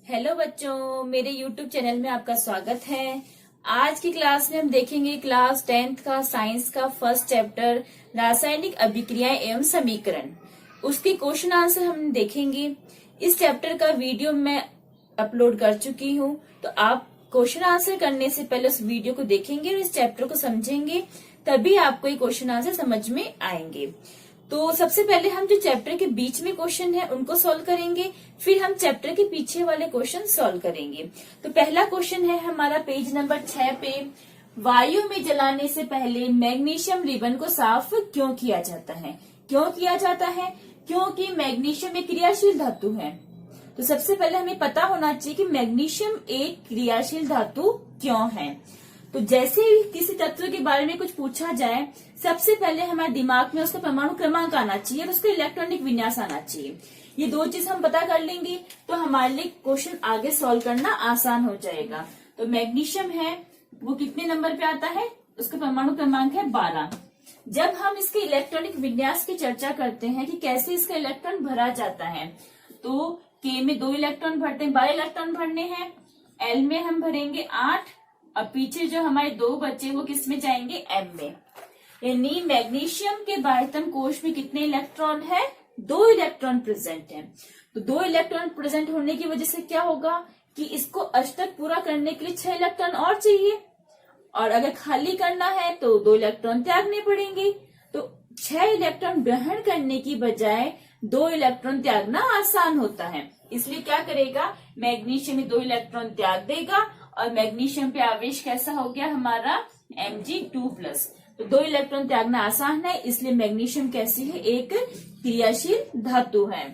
Hello बच्चों, मेरे YouTube channel में आपका स्वागत है। आज की क्लास में हम देखेंगे क्लास 10th का साइंस का फर्स्ट चैप्टर रासायनिक अभिक्रियाएं एवं समीकरण। उसके क्वेश्चन आंसर हम देखेंगे। इस चैप्टर का वीडियो मैं अपलोड कर चुकी हूँ, तो आप क्वेश्चन आंसर करने से पहले उस वीडियो को देखेंगे और इस चैप्टर को समझेंगे, तभी आपको ये क्वेश्चन आंसर समझ में आएंगे। तो सबसे पहले हम जो चैप्टर के बीच में क्वेश्चन है उनको सॉल्व करेंगे, फिर हम चैप्टर के पीछे वाले क्वेश्चन सॉल्व करेंगे। तो पहला क्वेश्चन है हमारा पेज नंबर 6 पे, वायु में जलाने से पहले मैग्नीशियम रिबन को साफ क्यों किया जाता है? क्यों किया जाता है? क्योंकि मैग्नीशियम एक क्रियाशील धातु है। तो सबसे पहले हमें पता होना चाहिए कि मैग्नीशियम एक क्रियाशील धातु क्यों है। तो जैसे ही किसी तत्व के बारे में कुछ पूछा जाए, सबसे पहले हमारे दिमाग में उसका परमाणु क्रमांक आना चाहिए और उसका इलेक्ट्रॉनिक विन्यास आना चाहिए। ये दो चीज हम पता कर लेंगे तो हमारे लिए क्वेश्चन आगे सॉल्व करना आसान हो जाएगा। तो मैग्नीशियम है वो कितने नंबर पे आता है? उसका परमाणु क्रमांक है 12। जब हम इसके इलेक्ट्रॉनिक विन्यास की चर्चा करते हैं कि कैसे इसका इलेक्ट्रॉन भरा जाता है, तो के में 2 इलेक्ट्रॉन भरते हैं, 12 इलेक्ट्रॉन भरने हैं। एल में हम भरेंगे 8 और पीछे जो हमारे 2 बचे वो किस में जाएंगे? एम में। यानी मैग्नीशियम के बाह्यतम कोश में कितने इलेक्ट्रॉन है? 2 इलेक्ट्रॉन प्रेजेंट है। तो 2 इलेक्ट्रॉन प्रेजेंट होने की वजह से क्या होगा कि इसको अष्टक पूरा करने के लिए 6 इलेक्ट्रॉन और चाहिए, और अगर खाली करना है तो 2 इलेक्ट्रॉन त्यागने पड़ेंगे। तो 6 इलेक्ट्रॉन ग्रहण करने की बजाय 2 इलेक्ट्रॉन त्यागना आसान होता है, इसलिए क्या करेगा? मैग्नीशियम में 2 इलेक्ट्रॉन त्याग देगा और मैग्नीशियम पे आवेश कैसा हो गया हमारा? Mg2+। तो 2 इलेक्ट्रॉन त्यागना आसान है, इसलिए मैग्नीशियम कैसी है? एक क्रियाशील धातु है।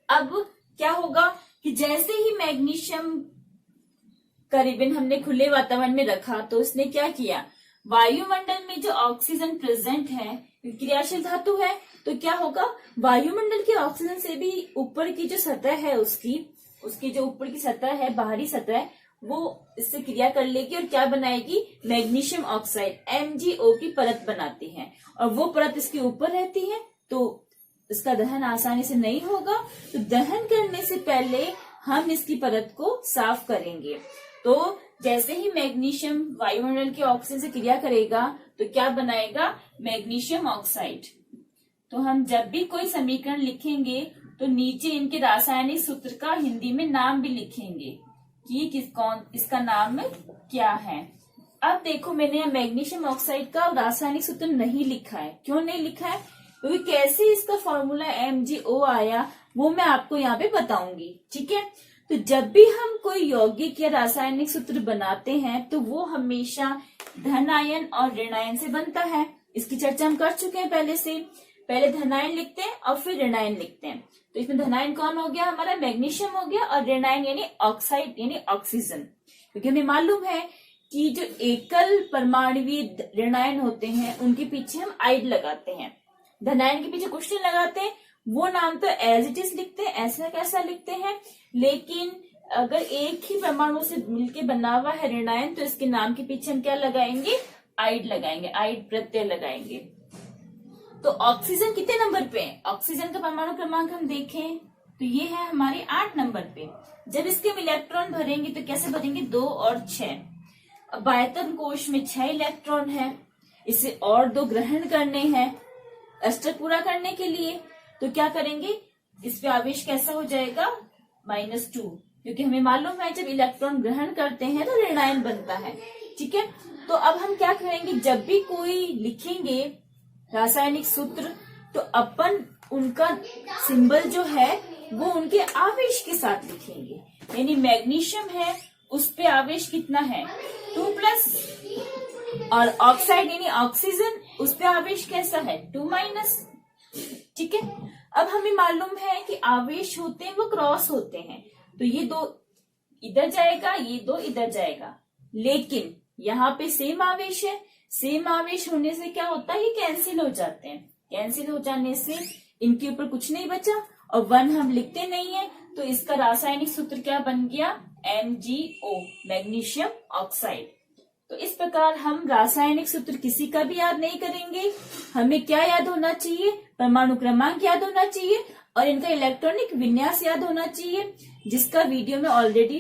अब क्या होगा कि जैसे ही मैग्नीशियम का रिबन हमने खुले वातावरण में रखा, तो उसने क्या किया? वायुमंडल में जो ऑक्सीजन प्रेजेंट है, क्रियाशील धातु है, तो क्या होगा? वायुमंडल के ऑक्सीजन से भी ऊपर की जो सतह है उसकी जो ऊपर की सतह है, बाहरी सतह, वो इससे क्रिया कर लेगी और क्या बनाएगी? मैग्नीशियम ऑक्साइड MgO की परत बनाती है, और वो परत इसके ऊपर रहती है, तो इसका दहन आसानी से नहीं होगा। तो दहन करने से पहले हम इसकी परत को साफ करेंगे। तो जैसे ही मैग्नीशियम वायुमंडल के ऑक्सीजन से क्रिया करेगा तो क्या बनाएगा? Magnesium oxide. तो हम जब भी कोई समीकरण लिखेंगे तो नीचे इनके रासायनिक सूत्र का हिंदी में नाम भी लिखेंगे कि इसका नाम क्या है। अब देखो, मैंने यहाँ मैग्नीशियम ऑक्साइड का रासायनिक सूत्र नहीं लिखा है। क्यों नहीं लिखा है? क्योंकि कैसे इसका फॉर्मूला MgO आया वो मैं आपको यहाँ पे बताऊंगी, ठीक है। तो जब भी हम कोई यौगिक या रासायनिक सूत्र बनाते हैं तो वो हमेशा धन आयन और ऋण आयन से बनता है। इसकी चर्चा हम कर चुके हैं पहले से। पहले धनायन लिखते हैं और फिर ऋणायन लिखते हैं। तो इसमें धनायन कौन हो गया? हमारा मैग्नीशियम हो गया, और ऋणायन यानी ऑक्साइड यानी ऑक्सीजन। क्योंकि हमें मालूम है कि जो एकल परमाणुवीय ऋणायन होते हैं उनके पीछे हम आइड लगाते हैं, धनायन के पीछे कुछ नहीं लगाते हैं। वो नाम तो एज इट इज लिखते हैं, ऐसा कैसा लिखते हैं, लेकिन अगर एक ही परमाणु से मिलके बना हुआ है ऋणायन तो इसके नाम के पीछे हम क्या लगाएंगे? आइड लगाएंगे, आइड प्रत्यय लगाएंगे। तो ऑक्सीजन कितने नंबर पे है? ऑक्सीजन का परमाणु क्रमांक हम देखें तो ये है हमारे 8 नंबर पे। जब इसके हम इलेक्ट्रॉन भरेंगे तो कैसे भरेंगे? 2 और 6। अब बाह्यतम कोश में 6 इलेक्ट्रॉन है, इसे और 2 ग्रहण करने हैं अष्टक पूरा करने के लिए। तो क्या करेंगे? इस पे आवेश कैसा हो जाएगा? -2, क्योंकि हमें मालूम है जब इलेक्ट्रॉन ग्रहण करते हैं तो ऋणायन बनता है, ठीक है। तो अब हम क्या करेंगे? जब भी कोई लिखेंगे रासायनिक सूत्र तो अपन उनका सिंबल जो है वो उनके आवेश के साथ लिखेंगे। यानी मैग्नीशियम है उस पे आवेश कितना है? 2+, और ऑक्साइड यानी ऑक्सीजन उस पे आवेश कैसा है? 2-, ठीक है। अब हमें मालूम है कि आवेश होते हैं वो क्रॉस होते हैं, तो ये 2 इधर जाएगा, ये 2 इधर जाएगा, लेकिन यहाँ पे सेम आवेश है। सेम आवेश होने से क्या होता है? ये कैंसिल हो जाते हैं। कैंसिल हो जाने से इनके ऊपर कुछ नहीं बचा और 1 हम लिखते नहीं है, तो इसका रासायनिक सूत्र क्या बन गया? MgO, magnesium oxide. तो इस प्रकार हम रासायनिक सूत्र किसी का भी याद नहीं करेंगे। हमें क्या याद होना चाहिए? परमाणु क्रमांक याद होना चाहिए और इनका इलेक्ट्रॉनिक विन्यास याद होना चाहिए, जिसका वीडियो मैं ऑलरेडी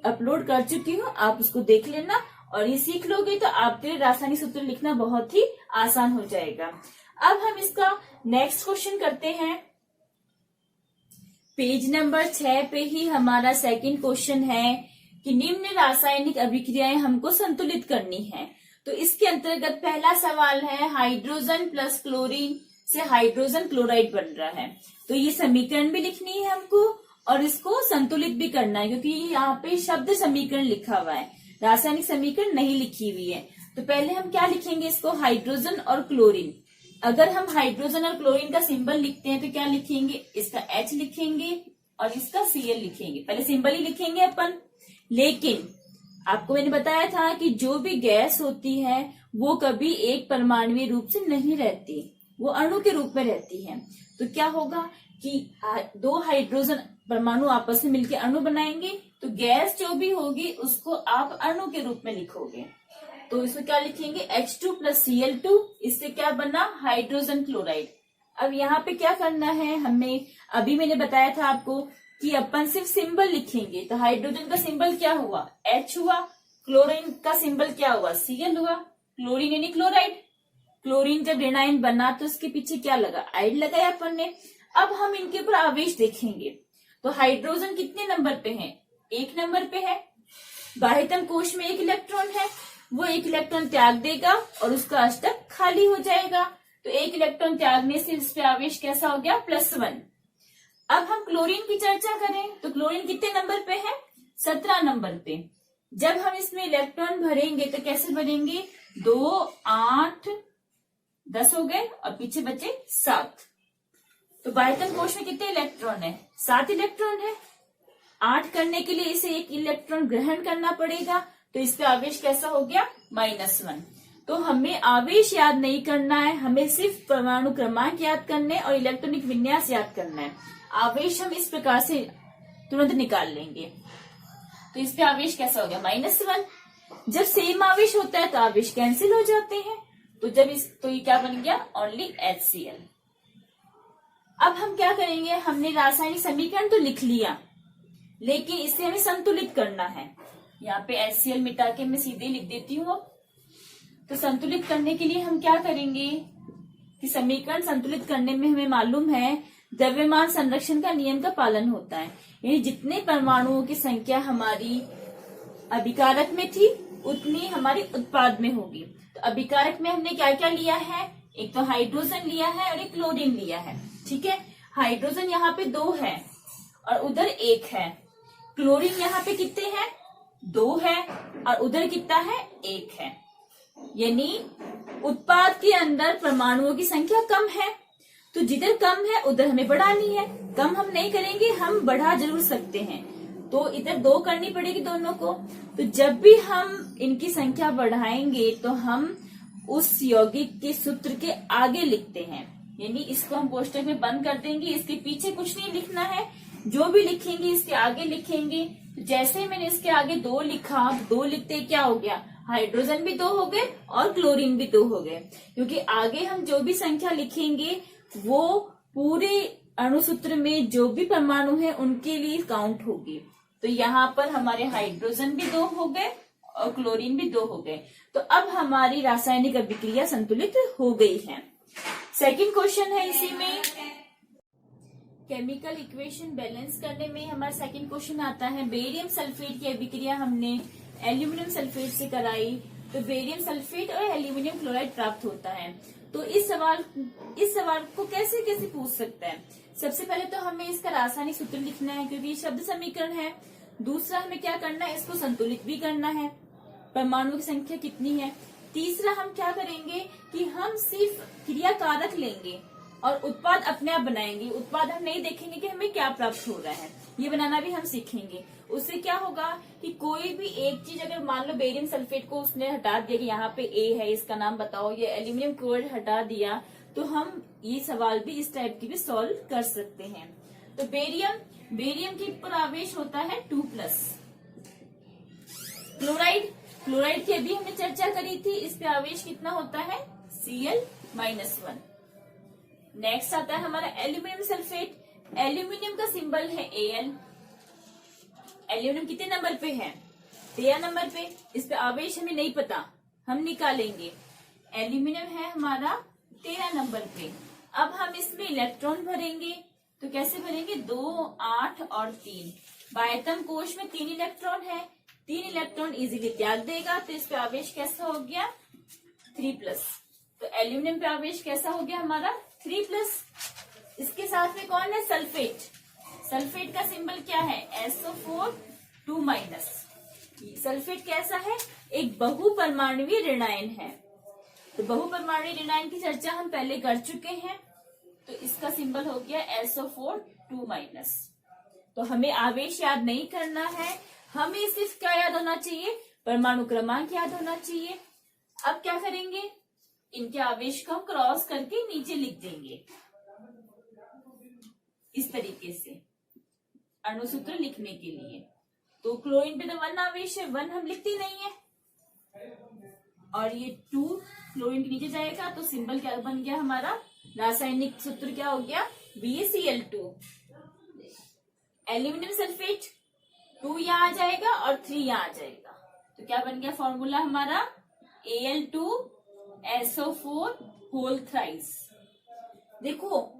अपलोड कर चुकी हूँ, आप उसको देख लेना और ये सीख लोगे तो आपके लिए रासायनिक सूत्र लिखना बहुत ही आसान हो जाएगा। अब हम इसका नेक्स्ट क्वेश्चन करते हैं। पेज नंबर 6 पे ही हमारा सेकंड क्वेश्चन है कि निम्न रासायनिक अभिक्रियाएं हमको संतुलित करनी है। तो इसके अंतर्गत पहला सवाल है, हाइड्रोजन प्लस क्लोरीन से हाइड्रोजन क्लोराइड बन रहा है। तो ये समीकरण भी लिखनी है हमको और इसको संतुलित भी करना है, क्योंकि यहाँ पे शब्द समीकरण लिखा हुआ है, रासायनिक समीकरण नहीं लिखी हुई है। तो पहले हम क्या लिखेंगे इसको, हाइड्रोजन और क्लोरीन। अगर हम हाइड्रोजन और क्लोरीन का सिंबल लिखते हैं तो क्या लिखेंगे, इसका H लिखेंगे और इसका Cl लिखेंगे। पहले सिंबल ही लिखेंगे अपन। लेकिन आपको मैंने बताया था कि जो भी गैस होती है वो कभी एक परमाणुवीय रूप से नहीं रहती, वो अणु के रूप में रहती है। तो क्या होगा कि दो हाइड्रोजन परमाणु आपस में मिलकर अणु बनाएंगे, तो गैस जो भी होगी उसको आप अणु के रूप में लिखोगे। तो इसमें क्या लिखेंगे, H2 प्लस Cl2, इससे क्या बना, हाइड्रोजन क्लोराइड। अब यहाँ पे क्या करना है हमें, अभी मैंने बताया था आपको कि अपन सिर्फ सिंबल लिखेंगे। तो हाइड्रोजन का सिंबल क्या हुआ, H हुआ, क्लोरीन का सिंबल क्या हुआ, Cl हुआ। क्लोरीन यानी क्लोराइड, क्लोरीन जब ऋणायन बना तो उसके पीछे क्या लगा, आइड लगाया अपन ने। अब हम इनके ऊपर आवेश देखेंगे। तो हाइड्रोजन कितने नंबर पे है, 1 नंबर पे है। बाह्यतम कोश में 1 इलेक्ट्रॉन है, वो 1 इलेक्ट्रॉन त्याग देगा और उसका अष्टक खाली हो जाएगा। तो 1 इलेक्ट्रॉन त्यागने से इस पे आवेश कैसा हो गया, +1। अब हम क्लोरीन की चर्चा करें तो क्लोरीन कितने नंबर पे है, 17 नंबर पे। जब हम इसमें इलेक्ट्रॉन भरेंगे तो कैसे भरेंगे, 2, 8, 10 हो गए और पीछे बचे 7। तो बाह्यतम कोश में कितने इलेक्ट्रॉन है, 7 इलेक्ट्रॉन है। 8 करने के लिए इसे 1 इलेक्ट्रॉन ग्रहण करना पड़ेगा, तो इस पे आवेश कैसा हो गया, -1। तो हमें आवेश याद नहीं करना है, हमें सिर्फ परमाणु क्रमांक याद करने और इलेक्ट्रॉनिक विन्यास याद करना है। आवेश हम इस प्रकार से तुरंत निकाल लेंगे। तो इस पे आवेश कैसा हो गया, -1। जब सेम आवेश होता है तो आवेश कैंसिल हो जाते हैं। तो जब तो ये क्या बन गया, ओनली HCl। अब हम क्या करेंगे, हमने रासायनिक समीकरण तो लिख लिया, लेकिन इसे हमें संतुलित करना है। यहाँ पे HCl मिटा के मैं सीधे लिख देती हूँ। तो संतुलित करने के लिए हम क्या करेंगे कि समीकरण संतुलित करने में हमें मालूम है द्रव्यमान संरक्षण का नियम का पालन होता है। यानी जितने परमाणुओं की संख्या हमारी अभिकारक में थी उतनी हमारी उत्पाद में होगी। तो अभिकारक में हमने क्या क्या लिया है, एक तो हाइड्रोजन लिया है और एक क्लोरीन लिया है। ठीक है, हाइड्रोजन यहाँ पे 2 है और उधर 1 है। क्लोरीन यहाँ पे कितने हैं, 2 है और उधर कितना है, 1 है। यानी उत्पाद के अंदर परमाणुओं की संख्या कम है, तो जिधर कम है उधर हमें बढ़ानी है। कम हम नहीं करेंगे, हम बढ़ा जरूर सकते हैं। तो इधर 2 करनी पड़ेगी दोनों को। तो जब भी हम इनकी संख्या बढ़ाएंगे तो हम उस यौगिक के सूत्र के आगे लिखते हैं। यानी इसको हम कोष्टक में बंद कर देंगे, इसके पीछे कुछ नहीं लिखना है, जो भी लिखेंगे इसके आगे लिखेंगे। तो जैसे मैंने इसके आगे 2 लिखा, 2 लिखते क्या हो गया, हाइड्रोजन भी 2 हो गए और क्लोरीन भी 2 हो गए। क्योंकि आगे हम जो भी संख्या लिखेंगे वो पूरे अणुसूत्र में जो भी परमाणु है उनके लिए काउंट होगी। तो यहाँ पर हमारे हाइड्रोजन भी 2 हो गए और क्लोरीन भी 2 हो गए। तो अब हमारी रासायनिक अभिक्रिया संतुलित हो गई है। सेकंड क्वेश्चन है इसी में, केमिकल इक्वेशन बैलेंस करने में हमारा सेकंड क्वेश्चन आता है। बेरियम सल्फेट की अभिक्रिया हमने एल्यूमिनियम सल्फेट से कराई, तो बेरियम सल्फेट और एल्यूमिनियम क्लोराइड प्राप्त होता है। तो इस सवाल को कैसे कैसे पूछ सकता है। सबसे पहले तो हमें इसका रासायनिक सूत्र लिखना है, क्योंकि शब्द समीकरण है। दूसरा हमें क्या करना है, इसको संतुलित भी करना है, परमाणु की संख्या कितनी है। तीसरा हम क्या करेंगे कि हम सिर्फ क्रिया कारक लेंगे और उत्पाद अपने आप बनाएंगे। उत्पाद हम नहीं देखेंगे कि हमें क्या प्राप्त हो रहा है, ये बनाना भी हम सीखेंगे। उससे क्या होगा कि कोई भी एक चीज, अगर मान लो बेरियम सल्फेट को उसने हटा दिया कि यहाँ पे A है, इसका नाम बताओ, ये एल्यूमिनियम क्लोराइड हटा दिया, तो हम ये सवाल भी इस टाइप की भी सॉल्व कर सकते हैं। तो बेरियम के ऊपर आवेश होता है 2+। क्लोराइड की अभी हमने चर्चा करी थी, इस पे आवेश कितना होता है, Cl-1। नेक्स्ट आता है हमारा एल्यूमिनियम सल्फेट। एल्यूमिनियम का सिंबल है Al। एल्यूमिनियम कितने नंबर पे है? 13 नंबर पे। इस पे आवेश हमें नहीं पता, हम निकालेंगे। एल्यूमिनियम है हमारा 13 नंबर पे। अब हम इसमें इलेक्ट्रॉन भरेंगे, तो कैसे भरेंगे? 2, 8 और 3। बाह्यतम कोश में 3 इलेक्ट्रॉन है, 3 इलेक्ट्रॉन इजीली त्याग देगा, तो इस पे आवेश कैसा हो गया? 3+। तो एल्यूमिनियम पे आवेश कैसा हो गया हमारा? 3+। इसके साथ में कौन है? सल्फेट। सल्फेट का सिंबल क्या है? SO4 2-। सल्फेट कैसा है? एक बहुपरमाणुवीय ऋणायन है। तो बहुपरमाणुवीय ऋणायन की चर्चा हम पहले कर चुके हैं, तो इसका सिंबल हो गया SO4 2-। तो हमें आवेश याद नहीं करना है, हमें सिर्फ क्या याद होना चाहिए? परमाणु क्रमांक याद होना चाहिए। अब क्या करेंगे? इनके आवेश को हम क्रॉस करके नीचे लिख देंगे इस तरीके से अणुसूत्र लिखने के लिए। तो क्लोरीन पे तो 1 आवेश है, 1 हम लिखते ही नहीं है, और ये 2 क्लोरीन के नीचे जाएगा, तो सिंबल क्या बन गया हमारा? रासायनिक सूत्र क्या हो गया? BaCl2। एल्यूमिनियम सल्फेट 2 यहाँ आ जाएगा और 3 यहाँ आ जाएगा, तो क्या बन गया फॉर्मूला हमारा? Al2SO4 whole thrice. देखो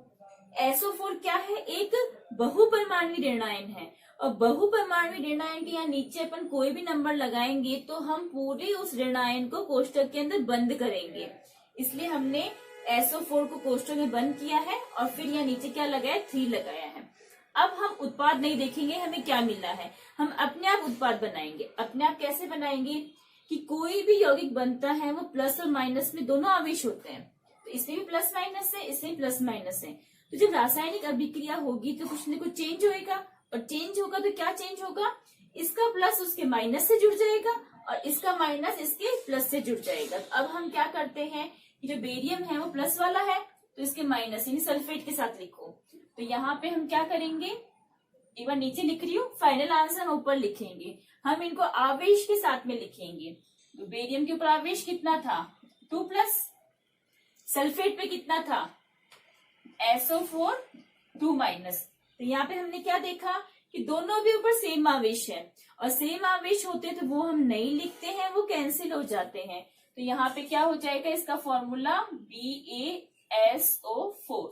SO4 क्या है? एक बहुपरमाणुवीय ऋणायन है, और बहुपरमाणुवीय ऋणायन के यहाँ नीचे अपन कोई भी नंबर लगाएंगे तो हम पूरे उस ऋणायन को कोष्ठक के अंदर बंद करेंगे। इसलिए हमने SO4 को कोष्ठक में बंद किया है, और फिर यहाँ नीचे क्या लगाया? 3 लगाया है। अब हम उत्पाद नहीं देखेंगे हमें क्या मिला है, हम अपने आप उत्पाद बनाएंगे। अपने आप कैसे बनाएंगे? कि कोई भी यौगिक बनता है वो प्लस और माइनस में दोनों आवेश होते हैं, तो इसमें भी प्लस माइनस है, इसमें भी प्लस माइनस है। तो जब रासायनिक अभिक्रिया होगी तो कुछ न कुछ चेंज होएगा, और चेंज होगा तो क्या चेंज होगा? इसका प्लस उसके माइनस से जुड़ जाएगा, और इसका माइनस इसके प्लस से जुड़ जाएगा। तो अब हम क्या करते हैं? जो बेरियम है वो प्लस वाला है, तो इसके माइनस यानी सल्फेट के साथ लिखो। तो यहाँ पे हम क्या करेंगे? एक बार नीचे लिख रही हूँ, फाइनल आंसर हम ऊपर लिखेंगे। हम इनको आवेश के साथ में लिखेंगे। तो बेरियम के ऊपर आवेश कितना था? 2+। सल्फेट पे कितना था? SO4 2-। तो यहाँ पे हमने क्या देखा? कि दोनों भी ऊपर सेम आवेश है, और सेम आवेश होते तो वो हम नहीं लिखते हैं, वो कैंसिल हो जाते हैं। तो यहाँ पे क्या हो जाएगा? इसका फॉर्मूला BaSO4।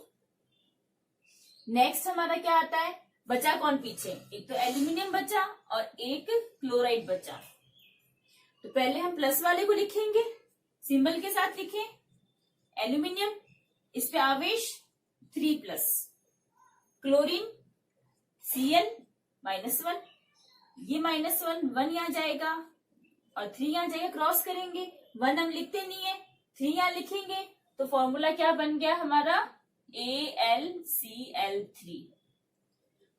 नेक्स्ट हमारा क्या आता है? बचा कौन पीछे? एक तो एल्यूमिनियम बचा और एक क्लोराइड बचा। तो पहले हम प्लस वाले को लिखेंगे, सिंबल के साथ लिखें एल्यूमिनियम, इस पे आवेश 3+। क्लोरीन Cl -1, ये -1 1 यहाँ जाएगा और 3 यहाँ जाएगा, क्रॉस करेंगे। 1 हम लिखते नहीं है, 3 यहाँ लिखेंगे, तो फॉर्मूला क्या बन गया हमारा? AlCl3।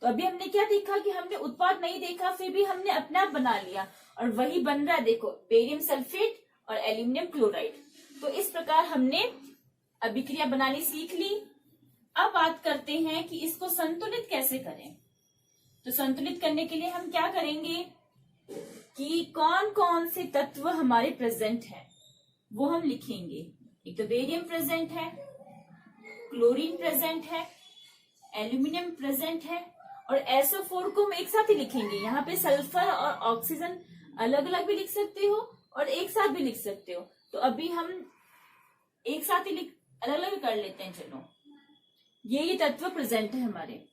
तो अभी हमने क्या देखा? कि हमने उत्पाद नहीं देखा, फिर भी हमने अपने आप बना लिया, और वही बन रहा है। देखो, बेरियम सल्फेट और एल्यूमिनियम क्लोराइड। तो इस प्रकार हमने अभिक्रिया बनानी सीख ली। अब बात करते हैं कि इसको संतुलित कैसे करें। तो संतुलित करने के लिए हम क्या करेंगे? कि कौन कौन से तत्व हमारे प्रेजेंट हैं वो हम लिखेंगे। एक तो बेरियम प्रेजेंट है, क्लोरीन प्रेजेंट है, एल्यूमिनियम प्रेजेंट है, और SO4 को हम एक साथ ही लिखेंगे। यहाँ पे सल्फर और ऑक्सीजन अलग अलग भी लिख सकते हो और एक साथ भी लिख सकते हो। तो अभी हम एक साथ ही अलग अलग कर लेते हैं। चलो, ये तत्व प्रेजेंट है हमारे।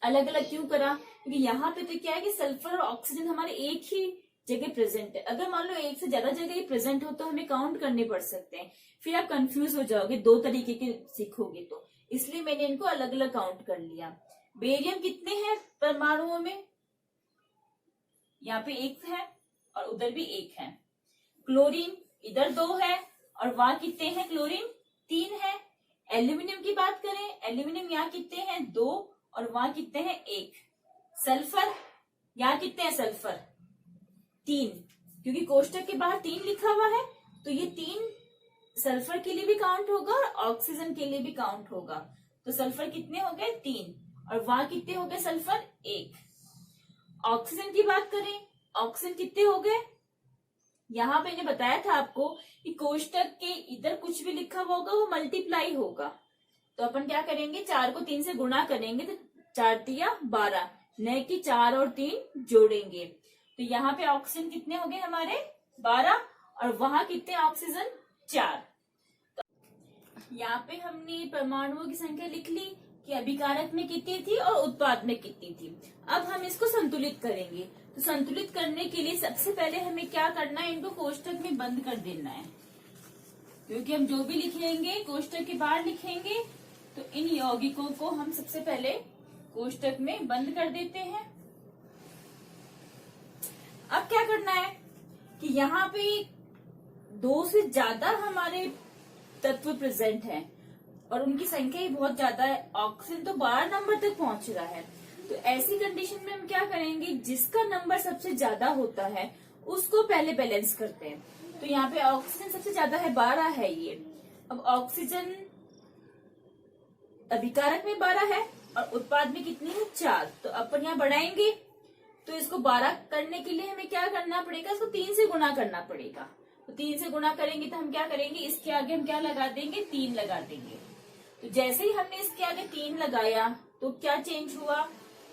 अलग अलग क्यों करा? क्योंकि यहाँ पे तो क्या है कि सल्फर और ऑक्सीजन हमारे एक ही जगह प्रेजेंट है। अगर मान लो एक से ज्यादा जगह प्रेजेंट हो तो हमें काउंट करने पड़ सकते हैं, फिर आप कंफ्यूज हो जाओगे, दो तरीके के सीखोगे तो। इसलिए मैंने इनको अलग अलग काउंट कर लिया। बेरियम कितने हैं परमाणुओं में? यहाँ पे 1 है और उधर भी 1 है। क्लोरीन इधर 2 है और वहां कितने हैं? क्लोरीन 3 है। एल्यूमिनियम की बात करें, एल्यूमिनियम यहाँ कितने हैं? 2 और वहां कितने हैं? 1। सल्फर यहाँ कितने हैं? सल्फर 3, क्योंकि कोष्टक के बाहर 3 लिखा हुआ है, तो ये 3 सल्फर के लिए भी काउंट होगा और ऑक्सीजन के लिए भी काउंट होगा। तो सल्फर कितने हो गए? 3, और वहां कितने हो गए? सल्फर 1। ऑक्सीजन की बात करें, ऑक्सीजन कितने हो गए? यहाँ पे बताया था आपको कि कोष्टक के इधर कुछ भी लिखा हुआ होगा वो मल्टीप्लाई होगा, तो अपन क्या करेंगे, 4 को 3 से गुणा करेंगे तो 4 तिया 12, न कि 4 और 3 जोड़ेंगे। तो यहाँ पे ऑक्सीजन कितने हो गए हमारे 12, और वहां कितने ऑक्सीजन 4। यहाँ पे हमने परमाणुओं की संख्या लिख ली कि अभिकारक में कितनी थी और उत्पाद में कितनी थी। अब हम इसको संतुलित करेंगे। तो संतुलित करने के लिए सबसे पहले हमें क्या करना है, इनको कोष्टक में बंद कर देना है, क्योंकि हम जो भी लिखेंगे कोष्टक के बाहर लिखेंगे। तो इन यौगिकों को हम सबसे पहले कोष्टक में बंद कर देते हैं। अब क्या करना है कि यहाँ पे 2 से ज्यादा हमारे तत्व प्रेजेंट हैं और उनकी संख्या ही बहुत ज्यादा है, ऑक्सीजन तो 12 नंबर तक पहुंच रहा है। तो ऐसी कंडीशन में हम क्या करेंगे, जिसका नंबर सबसे ज्यादा होता है उसको पहले बैलेंस करते हैं। तो यहाँ पे ऑक्सीजन सबसे ज्यादा है, 12 है ये। अब ऑक्सीजन अभिकारक में 12 है और उत्पाद में कितनी है 4, तो अपन यहाँ बढ़ाएंगे। तो इसको 12 करने के लिए हमें क्या करना पड़ेगा, इसको 3 से गुणा करना पड़ेगा। तो 3 से गुणा करेंगे तो हम क्या करेंगे, इसके आगे हम क्या लगा देंगे, 3 लगा देंगे। तो जैसे ही हमने इसके आगे 3 लगाया तो क्या चेंज हुआ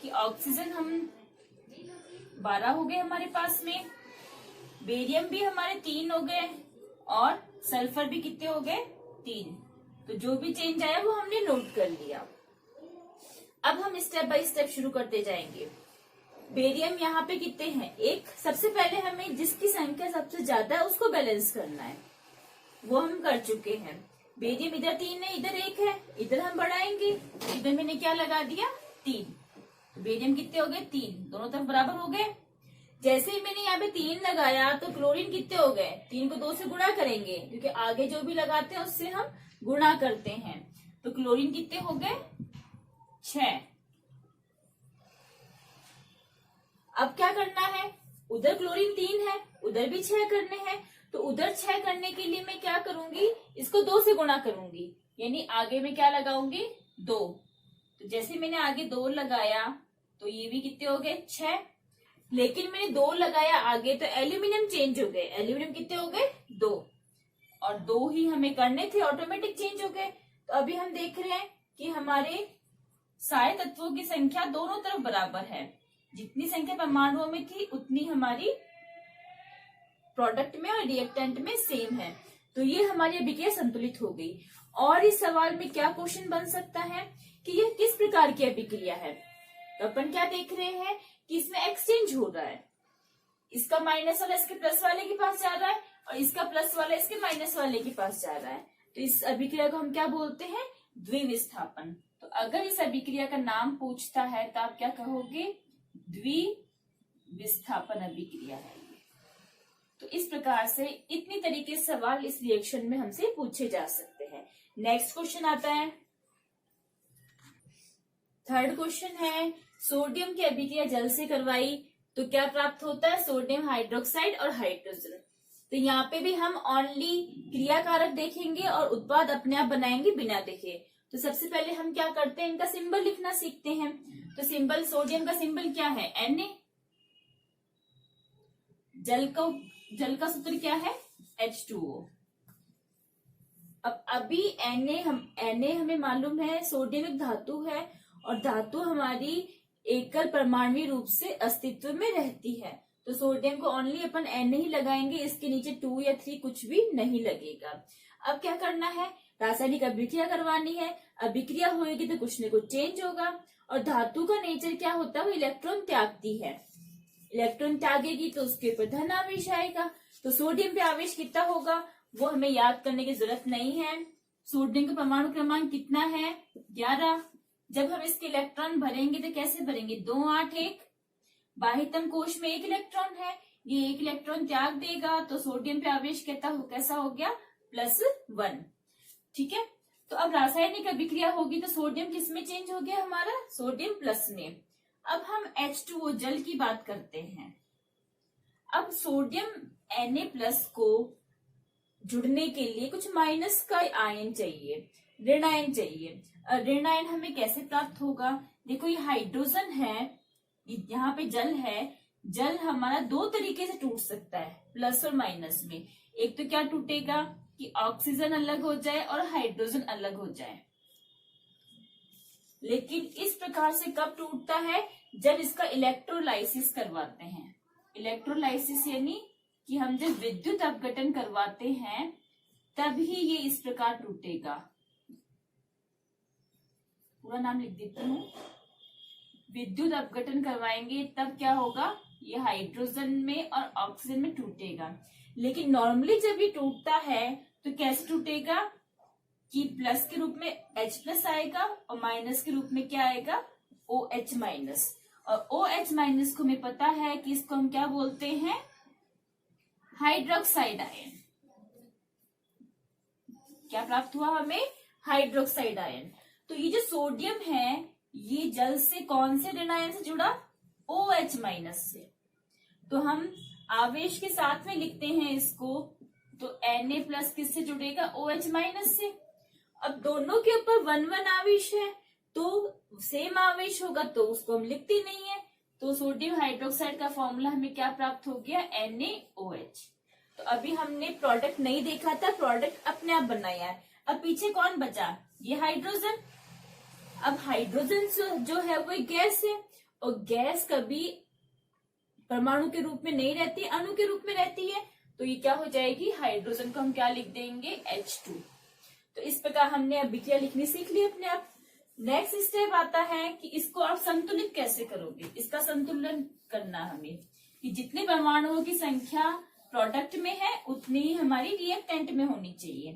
कि ऑक्सीजन हम 12 हो गए हमारे पास में, बेरियम भी हमारे 3 हो गए और सल्फर भी कितने हो गए 3। तो जो भी चेंज आया वो हमने नोट कर लिया। अब हम स्टेप बाय स्टेप शुरू करते जाएंगे। बेरियम यहाँ पे कितने हैं, 1। सबसे पहले हमें जिसकी संख्या सबसे ज्यादा है उसको बैलेंस करना है, वो हम कर चुके हैं। बेरियम इधर 3 है, इधर 1 है, इधर हम बढ़ाएंगे। इधर मैंने क्या लगा दिया 3। बेरियम कितने हो गए 3, दोनों तरफ बराबर हो गए। जैसे ही मैंने यहाँ पे 3 लगाया तो क्लोरीन कितने हो गए, 3 को 2 से गुणा करेंगे, क्योंकि आगे जो भी लगाते हैं उससे हम गुणा करते हैं। तो क्लोरीन कितने हो गए 6। अब क्या करना है, उधर क्लोरीन 3 है, उधर भी 6 करने हैं। तो उधर 6 करने के लिए मैं क्या करूंगी, इसको 2 से गुणा करूंगी, यानी आगे में क्या लगाऊंगी 2। तो जैसे मैंने आगे 2 लगाया तो ये भी कितने हो गए 6। लेकिन मैंने 2 लगाया आगे तो एल्यूमिनियम चेंज हो गए, एल्यूमिनियम कितने हो गए 2, और 2 ही हमें करने थे, ऑटोमेटिक चेंज हो गए। तो अभी हम देख रहे हैं कि हमारे सारे तत्वों की संख्या दोनों तरफ बराबर है, जितनी संख्या परमाणुओं में थी उतनी हमारी प्रोडक्ट में और रिएक्टेंट में सेम है। तो ये हमारी अभिक्रिया संतुलित हो गई। और इस सवाल में क्या क्वेश्चन बन सकता है कि यह किस प्रकार की अभिक्रिया है। तो अपन क्या देख रहे हैं कि इसमें एक्सचेंज हो रहा है, इसका माइनस वाला इसके प्लस वाले के पास जा रहा है और इसका प्लस वाला इसके माइनस वाले के पास जा रहा है। तो इस अभिक्रिया को हम क्या बोलते हैं, द्विविस्थापन। तो अगर इस अभिक्रिया का नाम पूछता है तो आप क्या कहोगे, द्विविस्थापन अभिक्रिया है। तो इस प्रकार से इतनी तरीके से सवाल इस रिएक्शन में हमसे पूछे जा सकते हैं। नेक्स्ट क्वेश्चन आता है, थर्ड क्वेश्चन है, सोडियम की अभिक्रिया जल से करवाई तो क्या प्राप्त होता है, सोडियम हाइड्रोक्साइड और हाइड्रोजन। तो यहाँ पे भी हम ओनली क्रियाकारक देखेंगे और उत्पाद अपने आप बनाएंगे बिना देखे। तो सबसे पहले हम क्या करते हैं, इनका सिंबल लिखना सीखते हैं। तो सिंबल, सोडियम का सिंबल क्या है Na, जल का सूत्र क्या है H2O। अब अभी Na हमें मालूम है, सोडियम एक धातु है और धातु हमारी एकल परमाणु रूप से अस्तित्व में रहती है। तो सोडियम को ओनली अपन Na ही लगाएंगे, इसके नीचे 2 या 3 कुछ भी नहीं लगेगा। अब क्या करना है, रासायनिक अभिक्रिया करवानी है। अभिक्रिया होगी तो कुछ न कुछ चेंज होगा, और धातु का नेचर क्या होता है, वो इलेक्ट्रॉन त्यागती है। इलेक्ट्रॉन त्यागेगी तो उसके ऊपर धन आवेश आएगा। तो सोडियम पे आवेश कितना होगा वो हमें याद करने की जरूरत नहीं है। सोडियम का परमाणु क्रमांक कितना है 11। जब हम इसके इलेक्ट्रॉन भरेंगे तो कैसे भरेंगे, 2 8 1। बाह्यतम कोश में 1 इलेक्ट्रॉन है, ये 1 इलेक्ट्रॉन त्याग देगा तो सोडियम पे आवेश कैसा हो गया +1। ठीक है। तो अब रासायनिक अभिक्रिया होगी तो सोडियम किस में चेंज हो गया हमारा, सोडियम प्लस में। अब हम H2O जल की बात करते हैं। अब सोडियम Na+ को जुड़ने के लिए कुछ माइनस का आयन चाहिए, ऋण आयन चाहिए। ऋण आयन हमें कैसे प्राप्त होगा, देखो ये हाइड्रोजन है, यहाँ पे जल है। जल हमारा 2 तरीके से टूट सकता है, प्लस और माइनस में। एक तो क्या टूटेगा कि ऑक्सीजन अलग हो जाए और हाइड्रोजन अलग हो जाए। लेकिन इस प्रकार से कब टूटता है, जब इसका इलेक्ट्रोलाइसिस करवाते हैं। इलेक्ट्रोलाइसिस यानी कि हम जब विद्युत अपघटन करवाते हैं तभी ये इस प्रकार टूटेगा। पूरा नाम लिख देती हूँ। विद्युत अपघटन करवाएंगे तब क्या होगा, ये हाइड्रोजन में और ऑक्सीजन में टूटेगा। लेकिन नॉर्मली जब ये टूटता है तो कैसे टूटेगा कि प्लस के रूप में H+ आएगा और माइनस के रूप में क्या आएगा, OH-। और OH- को हमें पता है कि इसको हम क्या बोलते हैं, हाइड्रोक्साइड आयन। क्या प्राप्त हुआ हमें, हाइड्रोक्साइड आयन। तो ये जो सोडियम है ये जल से कौन से ऋण आयन से जुड़ा, OH- से। तो हम आवेश के साथ में लिखते हैं इसको, तो Na+ किससे जुड़ेगा, OH- से। अब दोनों के ऊपर 1 आवेश है तो सेम आवेश होगा तो उसको हम लिखते नहीं है। तो सोडियम हाइड्रोक्साइड का फॉर्मूला हमें क्या प्राप्त हो गया, NaOH। तो अभी हमने प्रोडक्ट नहीं देखा था, प्रोडक्ट अपने आप बनाया है। अब पीछे कौन बचा, ये हाइड्रोजन। अब हाइड्रोजन जो है वो एक गैस है और गैस कभी परमाणु के रूप में नहीं रहती, अणु के रूप में रहती है। तो ये क्या हो जाएगी, हाइड्रोजन को हम क्या लिख देंगे, H2। तो इस प्रकार हमने अभिक्रिया लिखनी सीख ली अपने आप। नेक्स्ट स्टेप आता है कि इसको आप संतुलित कैसे करोगे। इसका संतुलन करना हमें कि जितने परमाणुओं की संख्या प्रोडक्ट में है उतनी ही हमारी रिएक्टेंट में होनी चाहिए।